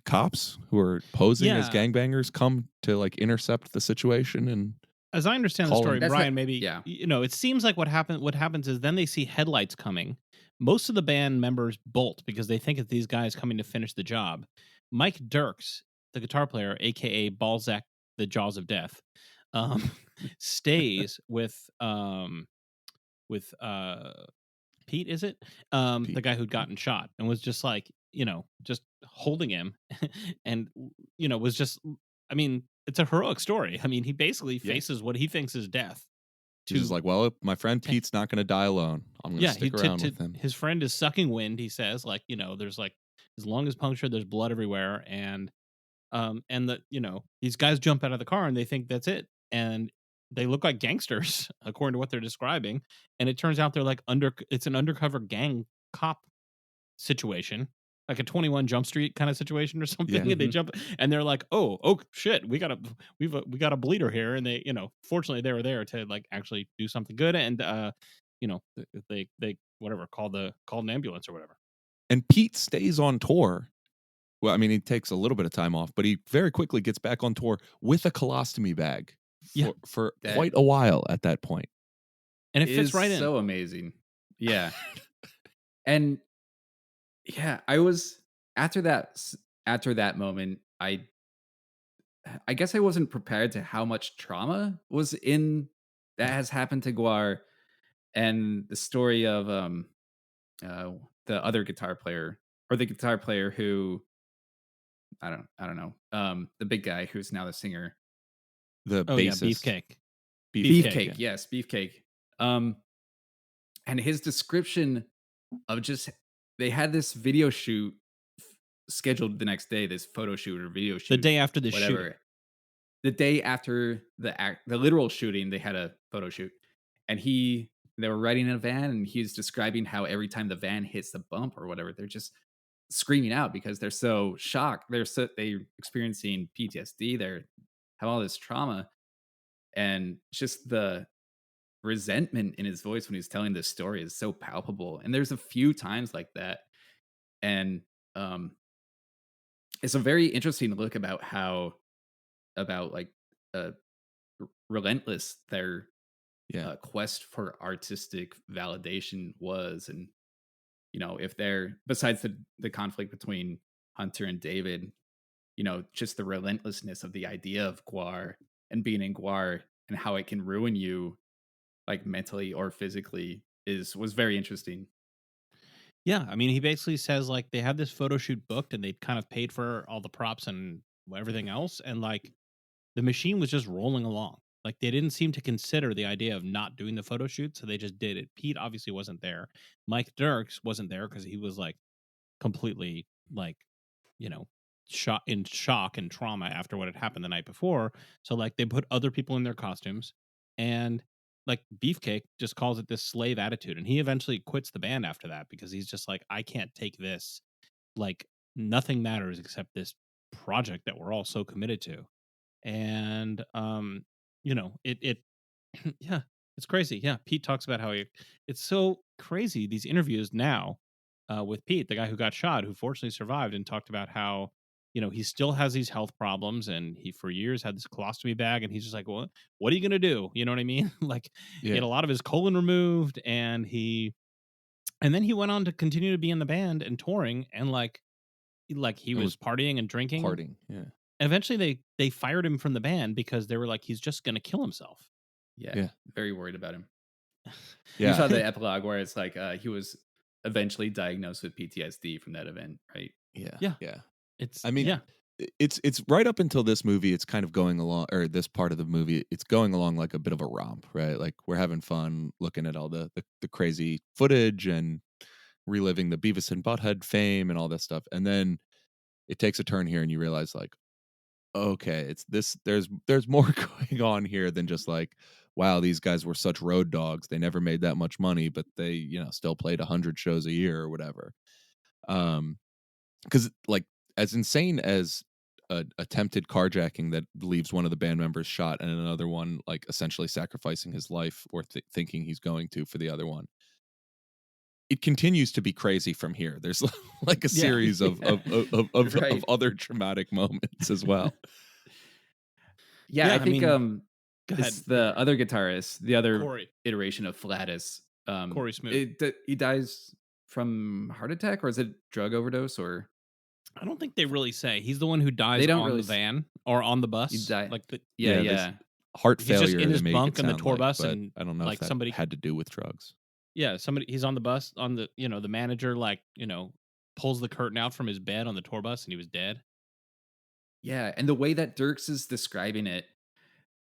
cops who are posing as gangbangers come to like intercept the situation. And as I understand the story, Brian, maybe yeah. It seems like what happens is then they see headlights coming. Most of the band members bolt because they think it's these guys coming to finish the job. Mike Dirks, the guitar player, aka Balzac, the Jaws of Death, stays with Pete, is it? Pete. The guy who'd gotten shot and was just like, just holding him and, was just, I mean, it's a heroic story. I mean, he basically faces what he thinks is death. He's just like, well, my friend Pete's not going to die alone. I'm going to stick around with him. His friend is sucking wind, he says, like, there's like, his lung is punctured, there's blood everywhere. And these guys jump out of the car and they think that's it. And they look like gangsters, according to what they're describing. And it turns out they're like it's an undercover gang cop situation, like a 21 Jump Street kind of situation or something. Yeah. And they jump and they're like, oh shit, we got a bleeder here. And they, fortunately they were there to like actually do something good. And, they whatever, called an ambulance or whatever. And Pete stays on tour. Well, I mean, he takes a little bit of time off, but he very quickly gets back on tour with a colostomy bag for quite a while at that point. And it fits right in. So amazing. Yeah. And yeah, I was after that moment, I guess I wasn't prepared to how much trauma was in that has happened to GWAR, and the story of the other guitar player, or the guitar player who I don't know, the big guy who's now the singer, the bassist. Beefcake. Yes, Beefcake. And his description of just, they had this video shoot scheduled the next day, this photo shoot or video shoot. The day after the shoot. The day after the literal shooting, they had a photo shoot. And they were riding in a van, and he's describing how every time the van hits the bump or whatever, they're just screaming out because they're so shocked. They're experiencing PTSD. They have all this trauma. And just the resentment in his voice when he's telling this story is so palpable. And there's a few times like that. And it's a very interesting look about relentless their quest for artistic validation was. And if they're, besides the conflict between Hunter and David, just the relentlessness of the idea of GWAR and being in GWAR and how it can ruin you, like mentally or physically, was very interesting. Yeah, I mean, he basically says like they had this photo shoot booked and they kind of paid for all the props and everything else, and like the machine was just rolling along. Like they didn't seem to consider the idea of not doing the photo shoot, so they just did it. Pete obviously wasn't there. Mike Dirks wasn't there because he was like completely like, in shock and trauma after what had happened the night before. So like they put other people in their costumes, and like Beefcake just calls it this slave attitude, and he eventually quits the band after that because he's just like, I can't take this. Like nothing matters except this project that we're all so committed to. And it yeah, It's crazy. Yeah, Pete talks about how it's so crazy, these interviews now with Pete, the guy who got shot, who fortunately survived, and talked about how, he still has these health problems, and he for years had this colostomy bag, and he's just like, well, what are you gonna do? You know what I mean? Like, he had Yeah. a lot of his colon removed, and then he went on to continue to be in the band and touring, and like he And was was partying and drinking. parting. Yeah. Eventually, they fired him from the band because they were like, he's just gonna kill himself. Yeah, Yeah. very worried about him. You Yeah. saw the epilogue where it's like he was eventually diagnosed with PTSD from that event, right? Yeah. Yeah. Yeah. It's I mean, yeah. it's right up until this movie, it's kind of going along, or this part of the movie, it's going along like a bit of a romp, right? Like we're having fun looking at all the crazy footage and reliving the Beavis and Butthead fame and all this stuff. And then it takes a turn here and you realize like, okay, it's this there's more going on here than just like, wow, these guys were such road dogs. They never made that much money, but they, still played 100 shows a year or whatever. Because like as insane as a attempted carjacking that leaves one of the band members shot and another one like essentially sacrificing his life or thinking he's going to for the other one, it continues to be crazy from here. There's like a Yeah. series of Yeah. of Right. other traumatic moments as well. Yeah, Yeah, I I think mean, go ahead. it's the other guitarist, the other Corey iteration of Flatus. Smoot. He dies from heart attack, or is it drug overdose, or I don't think they really say. He's the one who dies they don't on really the van or on the he bus. die. Like Yeah, Yeah, there's yeah. heart he's just failure in they his make it bunk on the sound tour like, bus, but and I don't know if like that somebody, had to do with drugs. he's on the bus on the, the manager pulls the curtain out from his bed on the tour bus, and he was dead. Yeah, and the way that Dirks is describing it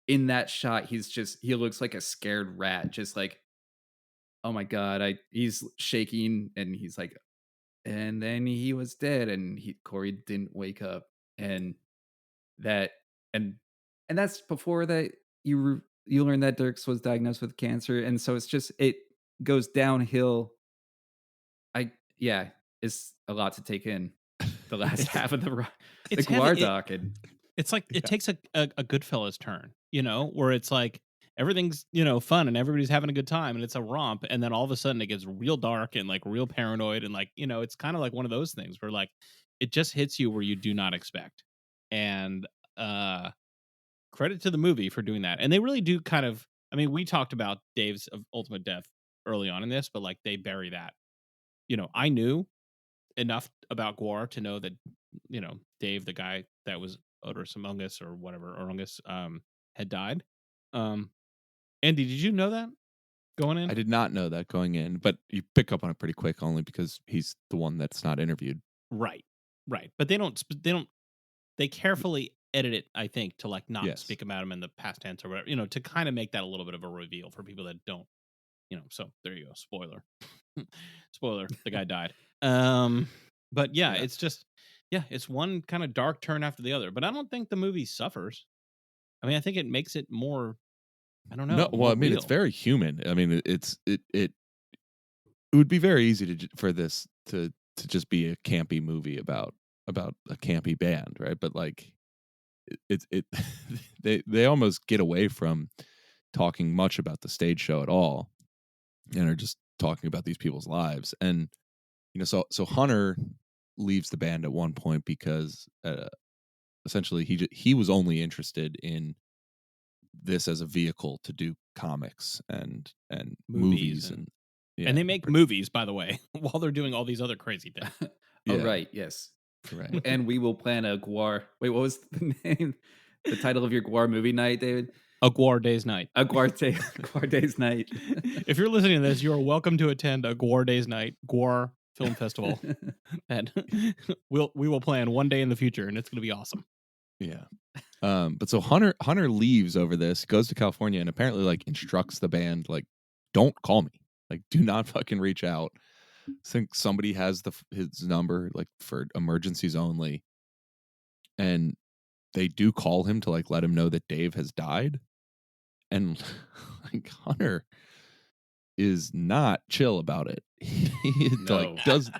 in that shot, he looks like a scared rat, just like, oh my god, he's shaking, and he's like, and then he was dead, and Corey didn't wake up, and that and and that's before that you learn that Dirks was diagnosed with cancer, and so it goes downhill. Yeah, it's a lot to take in. The last half of the It's heavy. Guar doc, and It's like it Yeah. takes a Goodfellas turn, where it's like everything's, fun and everybody's having a good time and it's a romp, and then all of a sudden it gets real dark and like real paranoid, and like, it's kind of like one of those things where like it just hits you where you do not expect. And credit to the movie for doing that. And they really do kind of, I mean, we talked about Dave's of Ultimate Death early on in this, but like they bury that. I knew enough about Guar to know that, Dave, the guy that was Odorous Among Us or whatever, Orungus, had died. Andy, did you know that going in? I did not know that going in, but you pick up on it pretty quick only because he's the one that's not interviewed. Right. But they carefully edit it, I think, to like not Yes. speak about him in the past tense or whatever, to kind of make that a little bit of a reveal for people that don't, so there you go. Spoiler, the guy died. But yeah, Yeah. it's just, it's one kind of dark turn after the other, but I don't think the movie suffers. I mean, I think it makes it more, I don't know. No, well, more I mean, it's real. very human. I mean, it would be very easy for this to just be a campy movie about a campy band, right? But like, it they almost get away from talking much about the stage show at all, and are just talking about these people's lives. And so Hunter leaves the band at one point because essentially he was only interested in this as a vehicle to do comics and movies and yeah, and they make movies, by the way, while they're doing all these other crazy things. oh yeah, right, yes, right. and we will plan a Guar. Wait, what was the name? The title of your Guar movie night, David? A Guar Days Night. A Guar Days Night. If you're listening to this, you are welcome to attend a Guar Days Night, Guar Film Festival, and we will plan one day in the future, and it's going to be awesome. Yeah. But so Hunter leaves over this, goes to California, and apparently like instructs the band like, don't call me, like do not fucking reach out. I think somebody has his number like for emergencies only, and they do call him to like let him know that Dave has died, and like Hunter is not chill about it. He No. like does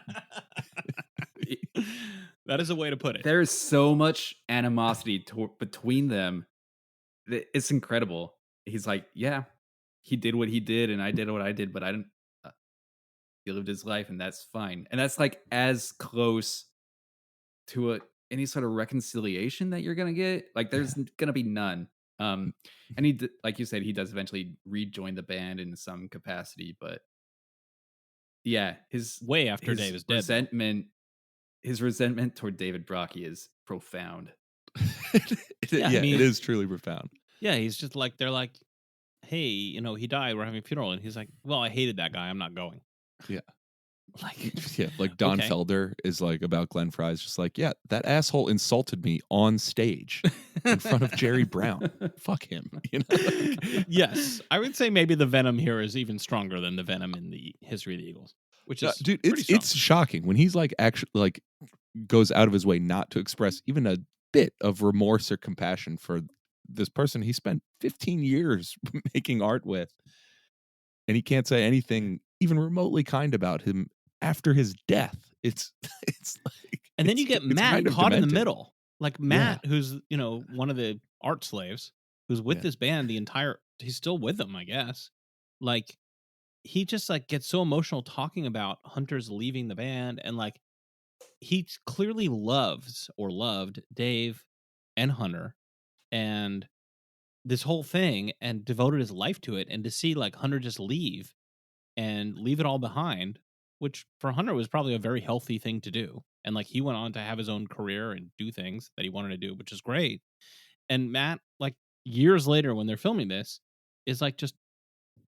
That is a way to put it. There's so much animosity between them. It's incredible. He's like, yeah, he did what he did and I did what I did, but I didn't. He lived his life, and that's fine. And that's like as close to any sort of reconciliation that you're gonna get. Like, there's gonna be none. And like you said, he does eventually rejoin the band in some capacity, but yeah, way after his Dave is dead. His resentment toward David Brockie is profound. Yeah, I mean, it is truly profound. Yeah, he's just like, they're like, hey, he died. We're having a funeral, and he's like, well, I hated that guy. I'm not going. Yeah. Like, Yeah, like Don okay. Felder is like about Glenn Fry's just like, yeah, that asshole insulted me on stage in front of Jerry Brown. Fuck him. Yes, I would say maybe the venom here is even stronger than the venom in the history of the Eagles, which is dude, pretty strong. it's shocking when he's like actually like goes out of his way not to express even a bit of remorse or compassion for this person he spent 15 years making art with, and he can't say anything even remotely kind about him after his death. It's like, and then you get Matt kind of caught in the demented. middle, like Matt, who's one of the art slaves, who's with this band the entire. He's still with them, I guess. Like, he just like gets so emotional talking about Hunter's leaving the band, and like he clearly loves or loved Dave and Hunter and this whole thing and devoted his life to it, and to see like Hunter just leave it all behind, which for Hunter was probably a very healthy thing to do. And like he went on to have his own career and do things that he wanted to do, which is great. And Matt, like years later when they're filming this, is like just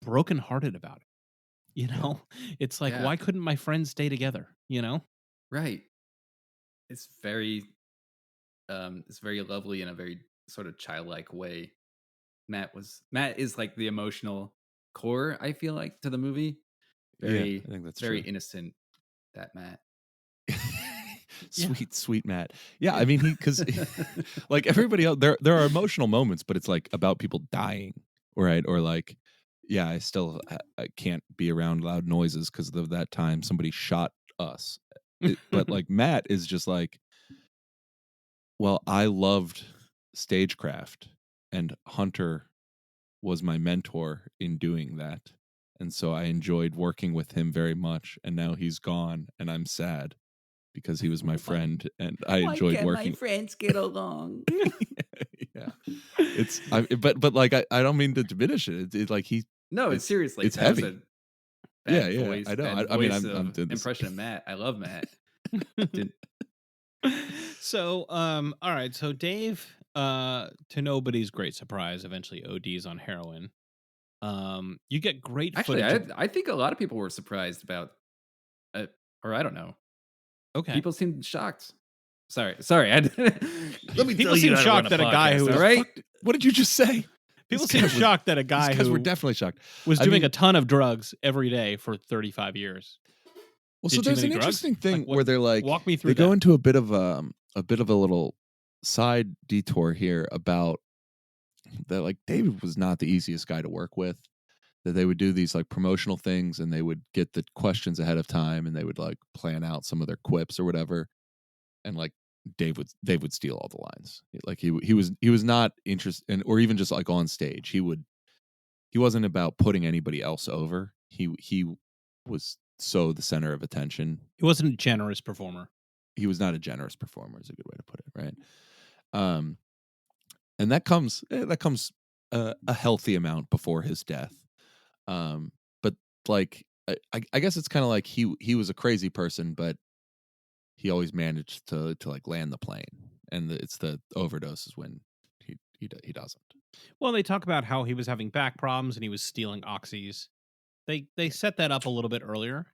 brokenhearted about it. It's like, why couldn't my friends stay together? Right. It's very lovely in a very sort of childlike way. Matt is like the emotional core, I feel like, to the movie. I think that's very true. innocent, that Matt. Sweet Matt. Yeah, I mean, because like everybody else, there are emotional moments, but it's like about people dying, right? Or like, yeah, I can't be around loud noises because of that time somebody shot us. But like Matt is just like, well, I loved stagecraft, and Hunter was my mentor in doing that. And so I enjoyed working with him very much. And now he's gone, and I'm sad because he was my friend, and I enjoyed working. My friends get along. Yeah, but like I don't mean to diminish it. It's like it's seriously, it's heavy. Yeah, I know. I mean, I'm doing this. Impression of Matt. I love Matt. So, all right. So Dave, to nobody's great surprise, eventually ODs on heroin. You get great footage. Actually, I think a lot of people were surprised about it, or I don't know. Okay. People seemed shocked. Sorry. Let me people seem shocked that a guy who was right. What did you just say? People seem shocked that a guy who we're definitely shocked was doing a ton of drugs every day for 35 years. Well, so there's an interesting thing where they're like, walk me through. They go into a bit of a little side detour here about that. Like David was not the easiest guy to work with. That they would do these like promotional things, and they would get the questions ahead of time, and they would like plan out some of their quips or whatever. And like Dave would steal all the lines. Like he was not interested in, or even just like on stage, he wasn't about putting anybody else over. He was so the center of attention. He wasn't a generous performer. He was not a generous performer, is a good way to put it, right? And that comes a healthy amount before his death. But like I guess it's kind of like he was a crazy person, but he always managed to like land the plane, and it's the overdoses when he doesn't. Well, they talk about how he was having back problems and he was stealing oxys. They set that up a little bit earlier,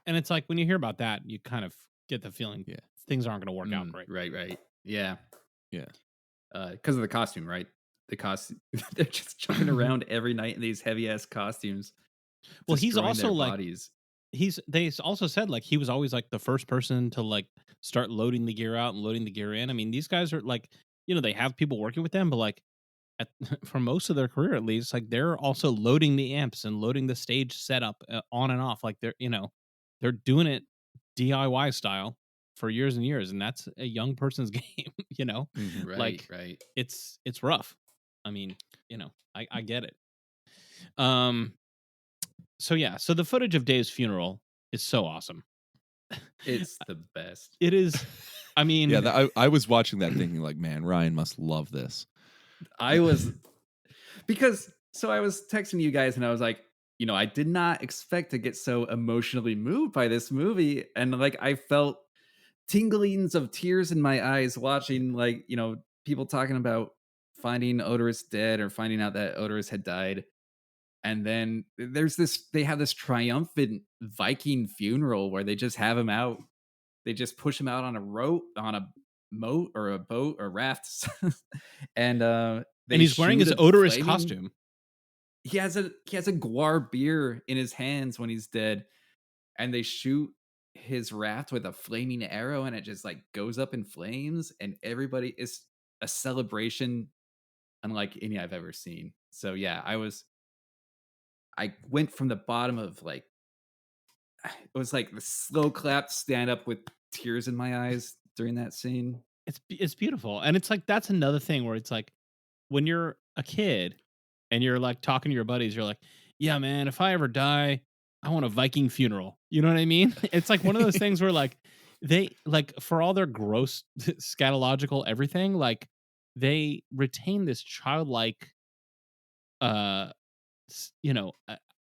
and it's like when you hear about that, you kind of get the feeling things aren't going to work out great. Right. Yeah. Yeah. Because of the costume, right? The costume, they're just jumping around every night in these heavy ass costumes. Well, he's destroying also their like bodies. they also said like he was always like the first person to like start loading the gear out and loading the gear in. I mean, these guys are like, they have people working with them, but like for most of their career at least, like they're also loading the amps and loading the stage setup on and off. Like they're doing it DIY style for years and years, and that's a young person's game. Right, like right. It's rough. I mean, I get it. So yeah, so the footage of Dave's funeral is so awesome. It's the best. It is. I mean, Yeah, I was watching that thinking like, man, Ryan must love this. I was because so I was texting you guys and I was like, I did not expect to get so emotionally moved by this movie, and like I felt tinglings of tears in my eyes watching like people talking about finding Odorous dead or finding out that Odorous had died. And then they have this triumphant Viking funeral where they just have him out. They just push him out on a rope, on a moat or a boat or rafts. And and they he's wearing his shoot a odorous flaming- costume. He has a guar beer in his hands when he's dead, and they shoot his raft with a flaming arrow, and it just like goes up in flames, and everybody is a celebration unlike any I've ever seen. So yeah, I went from the bottom of like, it was like the slow clap stand up with tears in my eyes during that scene. It's beautiful, and it's like that's another thing where it's like when you're a kid and you're like talking to your buddies, you're like, yeah, man, if I ever die, I want a Viking funeral. You know what I mean? It's like one of those things where like they like for all their gross scatological everything, like they retain this childlike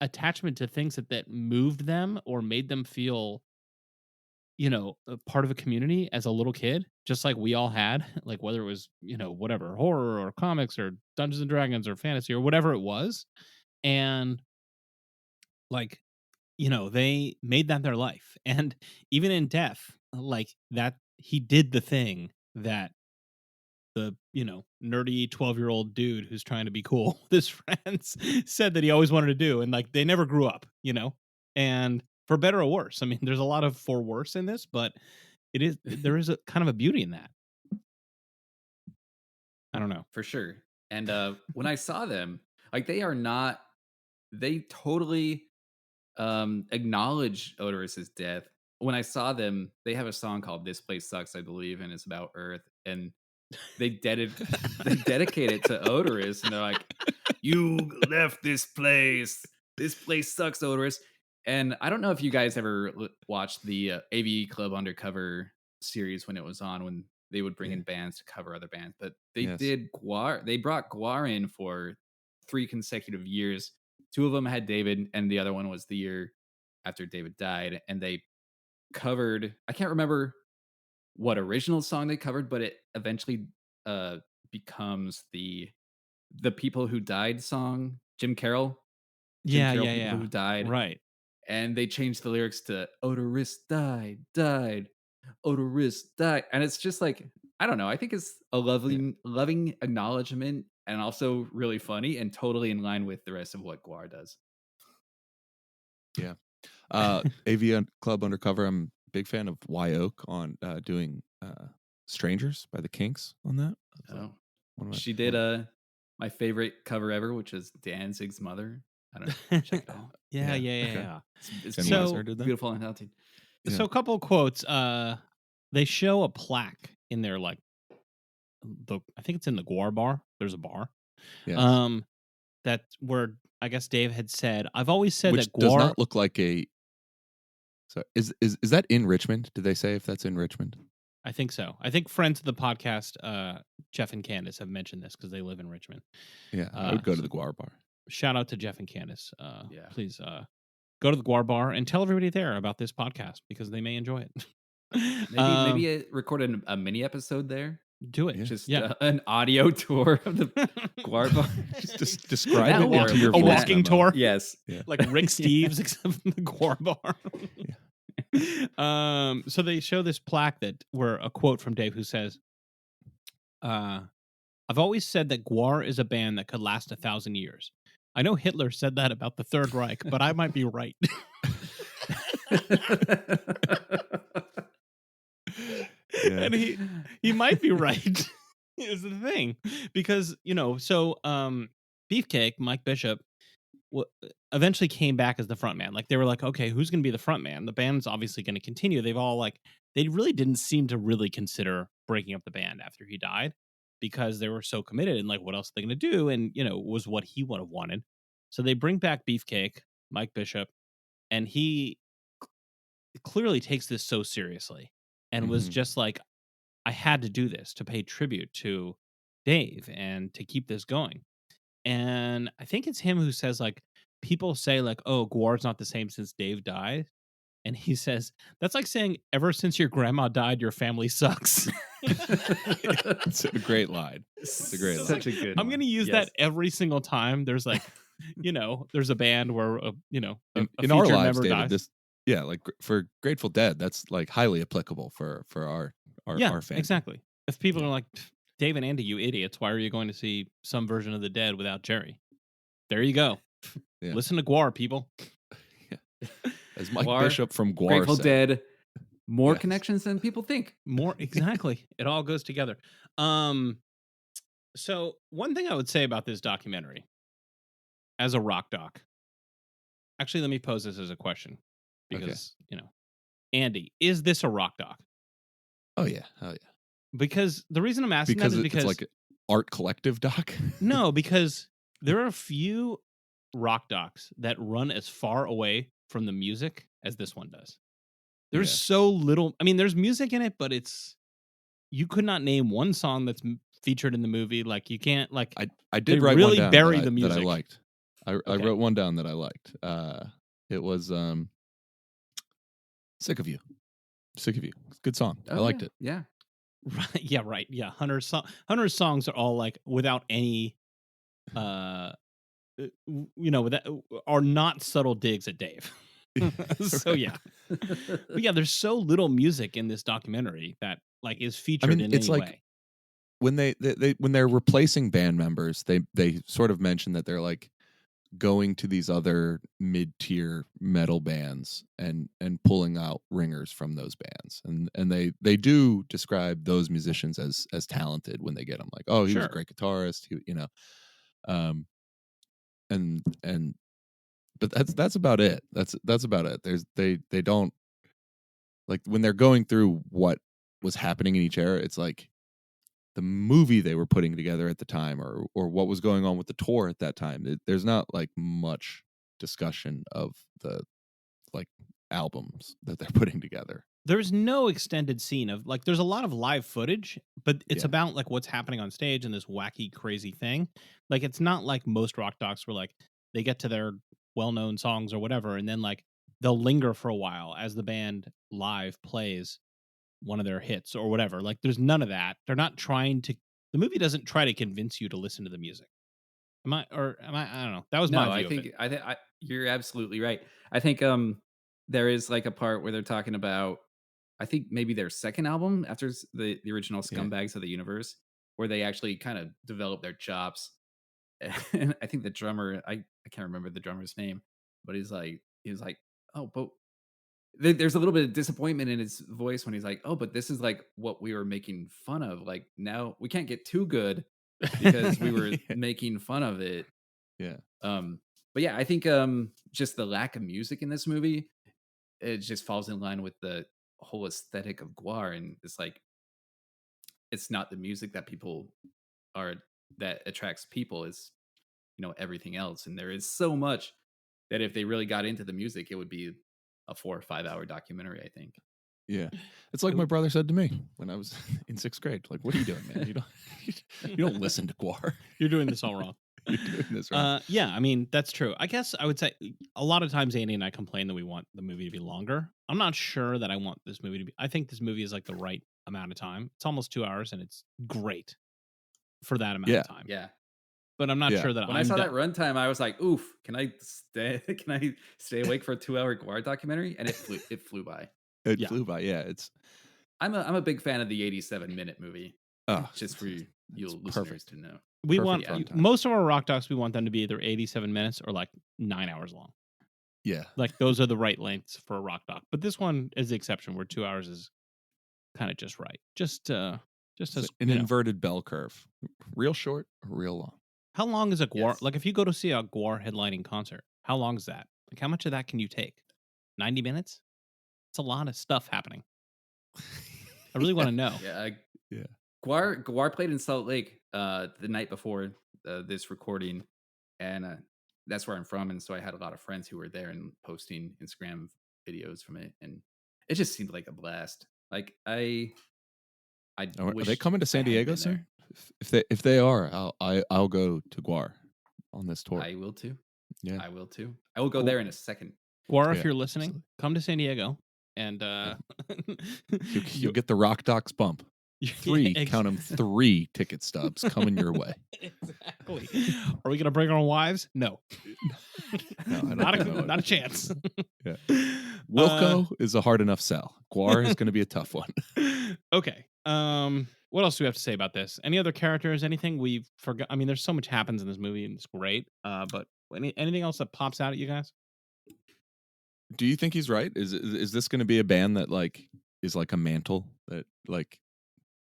attachment to things that moved them or made them feel a part of a community as a little kid, just like we all had, like whether it was whatever, horror or comics or Dungeons and Dragons or fantasy or whatever it was. And like they made that their life, and even in death, like that he did the thing that the nerdy 12-year-old dude who's trying to be cool with his friends said that he always wanted to do, and like they never grew up, and for better or worse. I mean, there's a lot of for worse in this, but there is a kind of a beauty in that. I don't know. For sure. And when I saw them, like they totally acknowledge Odorous's death. When I saw them, they have a song called This Place Sucks, I believe, and it's about Earth. And they dedicate it to Odorous, and they're like, you left this place. This place sucks, Odorous. And I don't know if you guys ever watched the AV Club Undercover series when it was on, when they would bring in bands to cover other bands. But they did GWAR. They brought GWAR in for 3 consecutive years. 2 of them had David, and the other one was the year after David died. And they covered, I can't remember what original song they covered, but it eventually becomes the People Who Died song, Jim Carroll. People Who died, right? And they changed the lyrics to Odorous died, Odorous died, and it's just like, I don't know. I think it's a loving acknowledgement, and also really funny and totally in line with the rest of what GWAR does. Yeah. AV Club Undercover. I'm a big fan of Wyoke on doing Strangers by the Kinks on that. Oh, she did my favorite cover ever, which is Danzig's Mother. I don't know. Check it out. Yeah. It's So beautiful and healthy. So a couple of quotes. They show a plaque in there, like I think it's in the GWAR bar. There's a bar. Yes. That where I guess Dave had said, I've always said Which that GWAR does not look like a. So is that in Richmond? Did they say if that's in Richmond? I think so. I think friends of the podcast, Jeff and Candace, have mentioned this because they live in Richmond. Yeah, I would go to the GWAR bar. Shout out to Jeff and Candace. Please go to the GWAR bar and tell everybody there about this podcast because they may enjoy it. Maybe record a mini episode there. Do it. Just an audio tour of the GWAR bar. Just describe it into your a walking tour. Yes. Yeah. Like Rick Steves, except in the GWAR bar. So they show this plaque where a quote from Dave who says, I've always said that GWAR is a band that could last 1,000 years. I know Hitler said that about the Third Reich, but I might be right. And he might be right. Is the thing, because so Beefcake, Mike Bishop, eventually came back as the front man. Like they were like, okay, who's going to be the front man? The band's obviously going to continue. They really didn't seem to really consider breaking up the band after he died because they were so committed and like, what else are they going to do? And was what he would have wanted. So they bring back Beefcake, Mike Bishop, and he clearly takes this so seriously and was Mhm. just like, I had to do this to pay tribute to Dave and to keep this going. And I think it's him who says, like, people say, like, oh, Guar's not the same since Dave died. And he says, that's like saying, ever since your grandma died, your family sucks. It's a great line. It's a great line. Such a good I'm one. going to use Yes. that every single time. There's like, there's a band where, a In our featured lives, member David, dies. like for Grateful Dead, that's like highly applicable for our fans. Exactly. If people are like, Dave and Andy, you idiots, why are you going to see some version of the Dead without Jerry? There you go. Yeah. Listen to Guar, people. As Mike Guar, Bishop from Guar Grateful said. Dead, more Yes. connections than people think. More exactly. It all goes together. So one thing I would say about this documentary as a rock doc. Actually, let me pose this as a question because, Andy, is this a rock doc? Oh yeah. Oh yeah. Because the reason I'm asking that is because it's like an art collective doc. no, because there are a few rock docs that run as far away from the music as this one does. There's so little. I mean, there's music in it, but you could not name one song that's featured in the movie. Like you can't like. I did they write really one down bury that the music. that I liked. I wrote one down that I liked. It was "Sick of You." Sick of You. Good song. I liked it. Yeah. Right. Yeah. Right. Yeah. Hunter's songs are all like without any, are not subtle digs at Dave. So yeah, but yeah, there's so little music in this documentary that like is featured in it's any like way. when when they're replacing band members, they sort of mention that they're like going to these other mid-tier metal bands and pulling out ringers from those bands, and they do describe those musicians as talented when they get them. Like, oh, he was a great guitarist, and but that's about it. That's about it. They don't, like, when they're going through what was happening in each era. It's like the movie they were putting together at the time, or what was going on with the tour at that time. There's not like much discussion of the like albums that they're putting together. There's no extended scene of like there's a lot of live footage, but it's Yeah. about like what's happening on stage and this wacky crazy thing. Like it's not like most rock docs where like they get to their well-known songs or whatever and then like they'll linger for a while as the band live plays one of their hits or whatever. Like there's none of that. They're not trying to the movie doesn't try to convince you to listen to the music. I don't know. That was my view of it. I think you're absolutely right. I think there is like a part where they're talking about, I think maybe their second album after the original Scumbags of the Universe, where they actually kind of develop their chops. And I think the drummer, I can't remember the drummer's name, but he was like, oh, but there's a little bit of disappointment in his voice when he's like, oh, but this is like what we were making fun of. Like now we can't get too good because we were making fun of it. Yeah. But yeah, I think just the lack of music in this movie, it just falls in line with the whole aesthetic of Guar, and it's like it's not the music that that attracts people, is everything else. And there is so much that if they really got into the music, it would be a 4 or 5 hour documentary, I think. Yeah. It's like my brother said to me when I was in 6th grade. Like, what are you doing, man? You don't listen to Guar. You're doing this all wrong. You're doing this wrong. Yeah, I mean, that's true. I guess I would say a lot of times Andy and I complain that we want the movie to be longer. I'm not sure that I want this movie to be. I think this movie is like the right amount of time. It's almost 2 hours and it's great for that amount of time. Yeah. But I'm not sure that when I saw that runtime, I was like, "Oof, can I stay awake for a 2 hour Guar documentary?" And it flew by. It flew by. Yeah, I'm a big fan of the 87-minute movie. Oh, just for you listeners perfect to know. We Perfect want runtime. most of our rock docs. We want them to be either 87 minutes or like 9 hours long. Yeah, like those are the right lengths for a rock doc. But this one is the exception, where 2 hours is kind of just right. Just as an inverted bell curve, real short, real long. How long is a Guar? Yes. Like if you go to see a Guar headlining concert, how long is that? Like how much of that can you take? 90 minutes? It's a lot of stuff happening. I really want to know. Yeah. Guar played in Salt Lake the night before this recording, and that's where I'm from, and so I had a lot of friends who were there and posting Instagram videos from it, and it just seemed like a blast. Like I Are they wish coming to I San had Diego been there. soon? If they are, I'll go to Guar on this tour. I will too. Yeah. I will too. I will go Cool. there in a second. Or if Yeah, you're listening, absolutely. come to San Diego and You'll get the Rock Docs bump. Count them, 3 ticket stubs coming your way. Exactly. Are we gonna bring our own wives? No. No, I don't not think so. not a chance. Yeah. Wilco is a hard enough sell. Guar is going to be a tough one. Okay. What else do we have to say about this? Any other characters? Anything we've forgot? I mean, there's so much happens in this movie, and it's great. But anything else that pops out at you guys? Do you think he's right? Is this going to be a band that like is like a mantle that like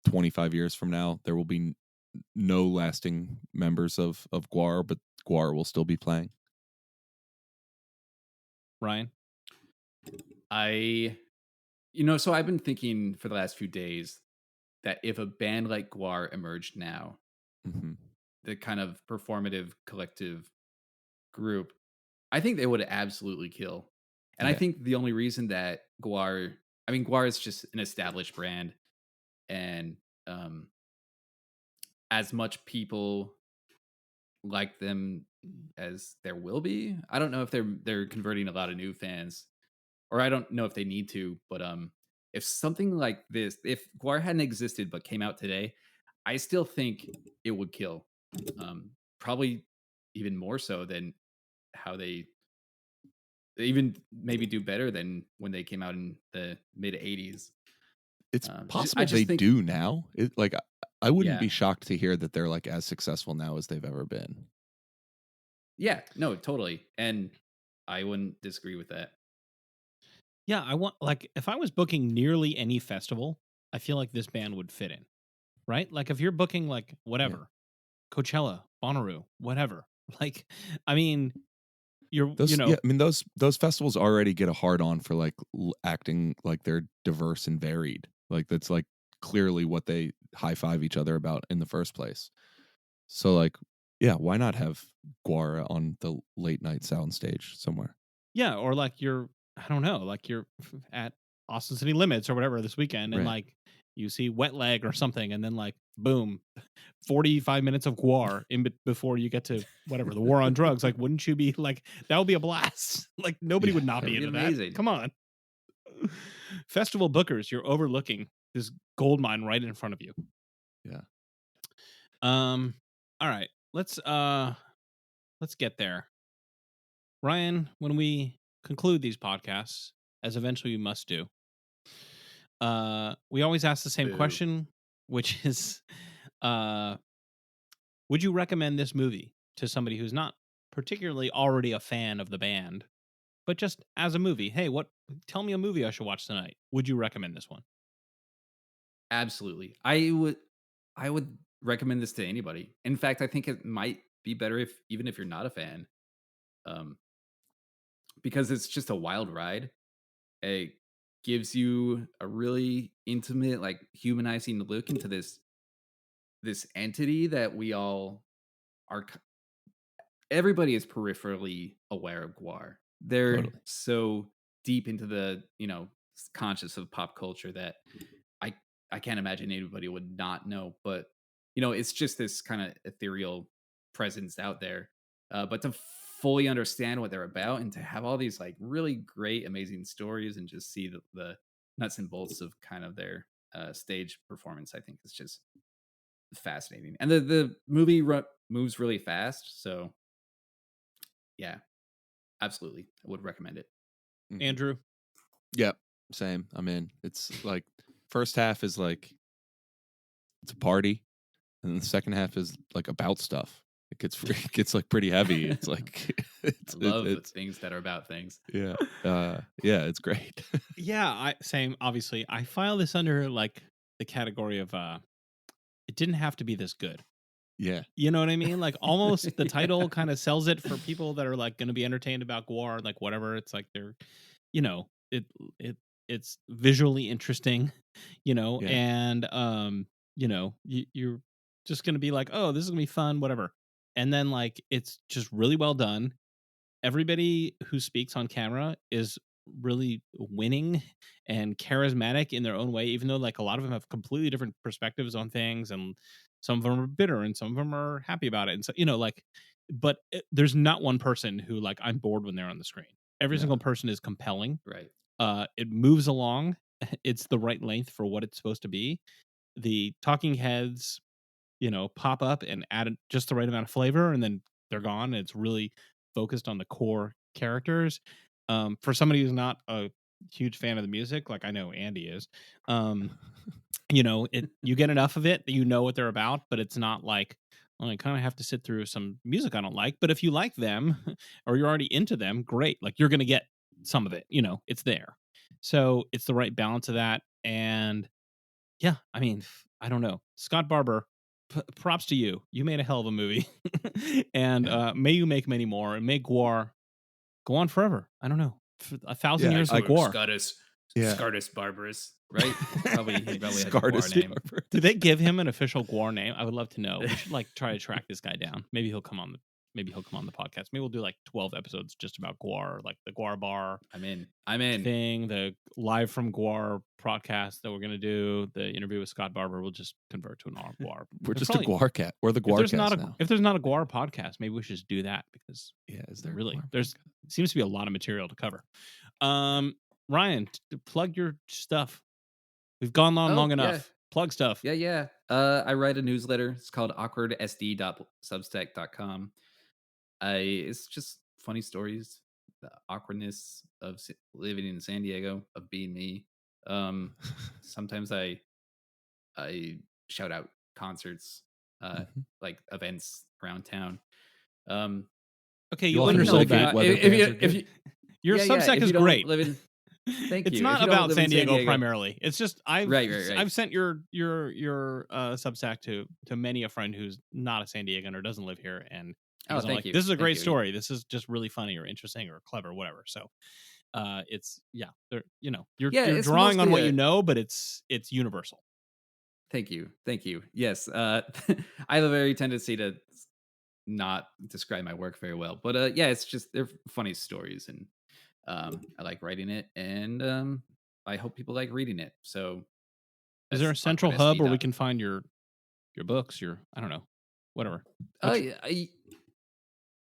25 years from now there will be no lasting members of Guar, but Guar will still be playing? Ryan? So I've been thinking for the last few days that if a band like Guar emerged now, Mm-hmm. the kind of performative collective group, I think they would absolutely kill. And I Yeah. think the only reason that Guar is just an established brand, and as much people like them as there will be. I don't know if they're converting a lot of new fans, or I don't know if they need to, but if something like this, if Guar hadn't existed but came out today, I still think it would kill. Probably even more so than how they even maybe do better than when they came out in the mid 80s. It's I possible just they think, do now. I wouldn't yeah, be shocked to hear that they're like as successful now as they've ever been. yeah, no, totally, and I wouldn't disagree with that. Yeah, I want like if I was booking nearly any festival, I feel like this band would fit in, right? Like if you're booking like whatever, Coachella, Bonnaroo, whatever. Like, I mean, you're Those I mean those festivals already get a hard on for like acting like they're diverse and varied. Like that's like clearly what they high five each other about in the first place. So like, yeah, why not have Guara on the late night soundstage somewhere? yeah, or like you're I don't know, like you're at Austin City Limits or whatever this weekend, and Right. like you see Wet Leg or something, and then like boom, 45 minutes of Guar before you get to whatever the war on drugs. Like, wouldn't you be like that would be a blast? Like nobody Yeah, would not That be would be into amazing. that. Come on, festival bookers, you're overlooking this gold mine right in front of you. Yeah. All right, let's get there. Ryan, when we conclude these podcasts, as eventually we must do, we always ask the same Boo. question, which is, would you recommend this movie to somebody who's not particularly already a fan of the band, but just as a movie? Hey, tell me a movie I should watch tonight. Would you recommend this one? Absolutely. I would recommend this to anybody. In fact, I think it might be better even if you're not a fan. Because it's just a wild ride. It gives you a really intimate, like humanizing look into this entity that we all are. Everybody is peripherally aware of Guar. They're Totally. so deep into the conscious of pop culture that I I can't imagine anybody would not know. But it's just this kind of ethereal presence out there. But to fully understand what they're about and to have all these like really great, amazing stories and just see the nuts and bolts of kind of their stage performance, I think is just fascinating. And the movie moves really fast, so yeah, absolutely, I would recommend it. Andrew? Yep. Same. I'm in. It's like first half is like it's a party, and the second half is like about stuff. It gets like pretty heavy. It's like I love things that are about things. Yeah. Yeah, it's great. Yeah, same. Obviously, I file this under like the category of it didn't have to be this good. Yeah. You know what I mean? Like almost the title kind of sells it for people that are like going to be entertained about Guar, like whatever. It's like they're, it's visually interesting, Yeah. and you're just going to be like, oh, this is gonna be fun, whatever. And then like it's just really well done. everybody who speaks on camera is really winning and charismatic in their own way, even though like a lot of them have completely different perspectives on things, and some of them are bitter and some of them are happy about it. And so, like, but there's not one person who like I'm bored when they're on the screen. Every No. single person is compelling. Right. It moves along. It's the right length for what it's supposed to be. The talking heads, pop up and add just the right amount of flavor, and then they're gone. It's really focused on the core characters. For somebody who's not a huge fan of the music, like I know Andy is, you get enough of it that you know what they're about, but it's not like, well, I kind of have to sit through some music I don't like. But if you like them or you're already into them, great. Like you're going to get some of it, it's there. So it's the right balance of that. And yeah, I mean, I don't know. Scott Barber, props to you. You made a hell of a movie. And may you make many more, and may GWAR go on forever. I don't know. For 1,000 years of GWAR. Scartus Barbarus, right? He probably had a Scartus GWAR name. Barbarus. Did they give him an official GWAR name? I would love to know. We should like try to track this guy down. Maybe he'll come on the podcast. Maybe we'll do like 12 episodes just about GWAR, like the GWAR bar. I'm in. Thing, the live from GWAR podcast that we're gonna do, the interview with Scott Barber, we'll just convert to an GWAR. We're just a GWAR cat. We're the GWAR cast now. If there's not a GWAR podcast, maybe we should just do that, because Is there really GWAR there's podcast? seems to be a lot of material to cover. Ryan, plug your stuff. We've gone on long enough. Yeah. Plug stuff. Yeah. I write a newsletter. It's called awkwardsd.substack.com. It's just funny stories, the awkwardness of living in San Diego, of being me. Sometimes I shout out concerts, like events around town. Okay, You you often undersold indicate that. whether bands are good. Your Substack if is you don't great. live in- Thank It's you. not If you don't about live in San Diego primarily. It's just I've sent your Substack to many a friend who's not a San Diegan or doesn't live here, and because I'm thank like, you. this is a Thank great you. story. This is just really funny or interesting or clever, whatever. So, it's you're it's drawing on what mostly you know, but it's universal. Thank you. Yes, I have a very tendency to not describe my work very well, but it's just they're funny stories, and I like writing it, and I hope people like reading it. So, Is there a that's central awkwardsd. hub where we can find your books? I don't know, whatever.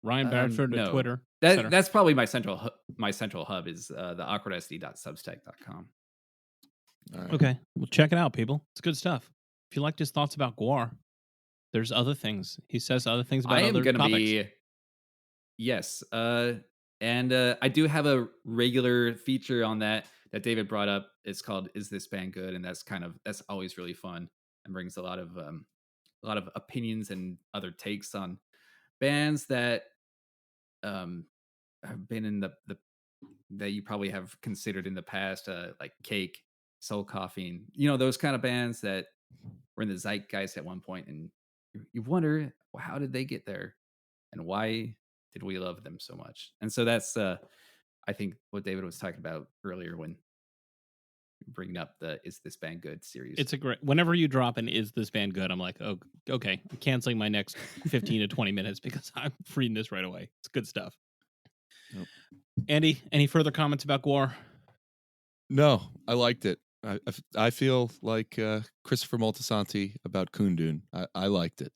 Ryan Badford no. at Twitter. etc. That's probably my central hub is the awkwardsd.substack.com. All right. Okay, well, check it out, people. It's good stuff. If you liked his thoughts about GWAR, there's other things. He says other things about I am other going to topics. be, yes. And I do have a regular feature on that David brought up. It's called "Is This Band Good?" And that's always really fun and brings a lot of opinions and other takes on bands that have been in the that you probably have considered in the past, like Cake, Soul Coughing, those kind of bands that were in the zeitgeist at one point, and you wonder, well, how did they get there, and why did we love them so much? And so that's I think what David was talking about earlier when bringing up the "Is This Band Good?" series. It's a great. Whenever you drop an "Is This Band Good?" I'm like, oh, okay, I'm canceling my next 15 to 20 minutes because I'm reading this right away. It's good stuff. Nope. Andy, any further comments about GWAR? No, I liked it. I feel like Christopher Moltisanti about Kundun. I liked it.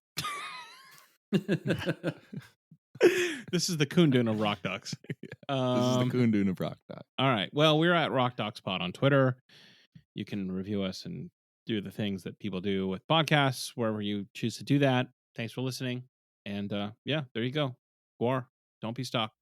This is the Kundun of Rock Ducks. This is the Kundun of Rock Duck. All right. Well, we're at Rock Ducks Pod on Twitter. You can review us and do the things that people do with podcasts, wherever you choose to do that. Thanks for listening. And there you go. GWAR, don't be stuck.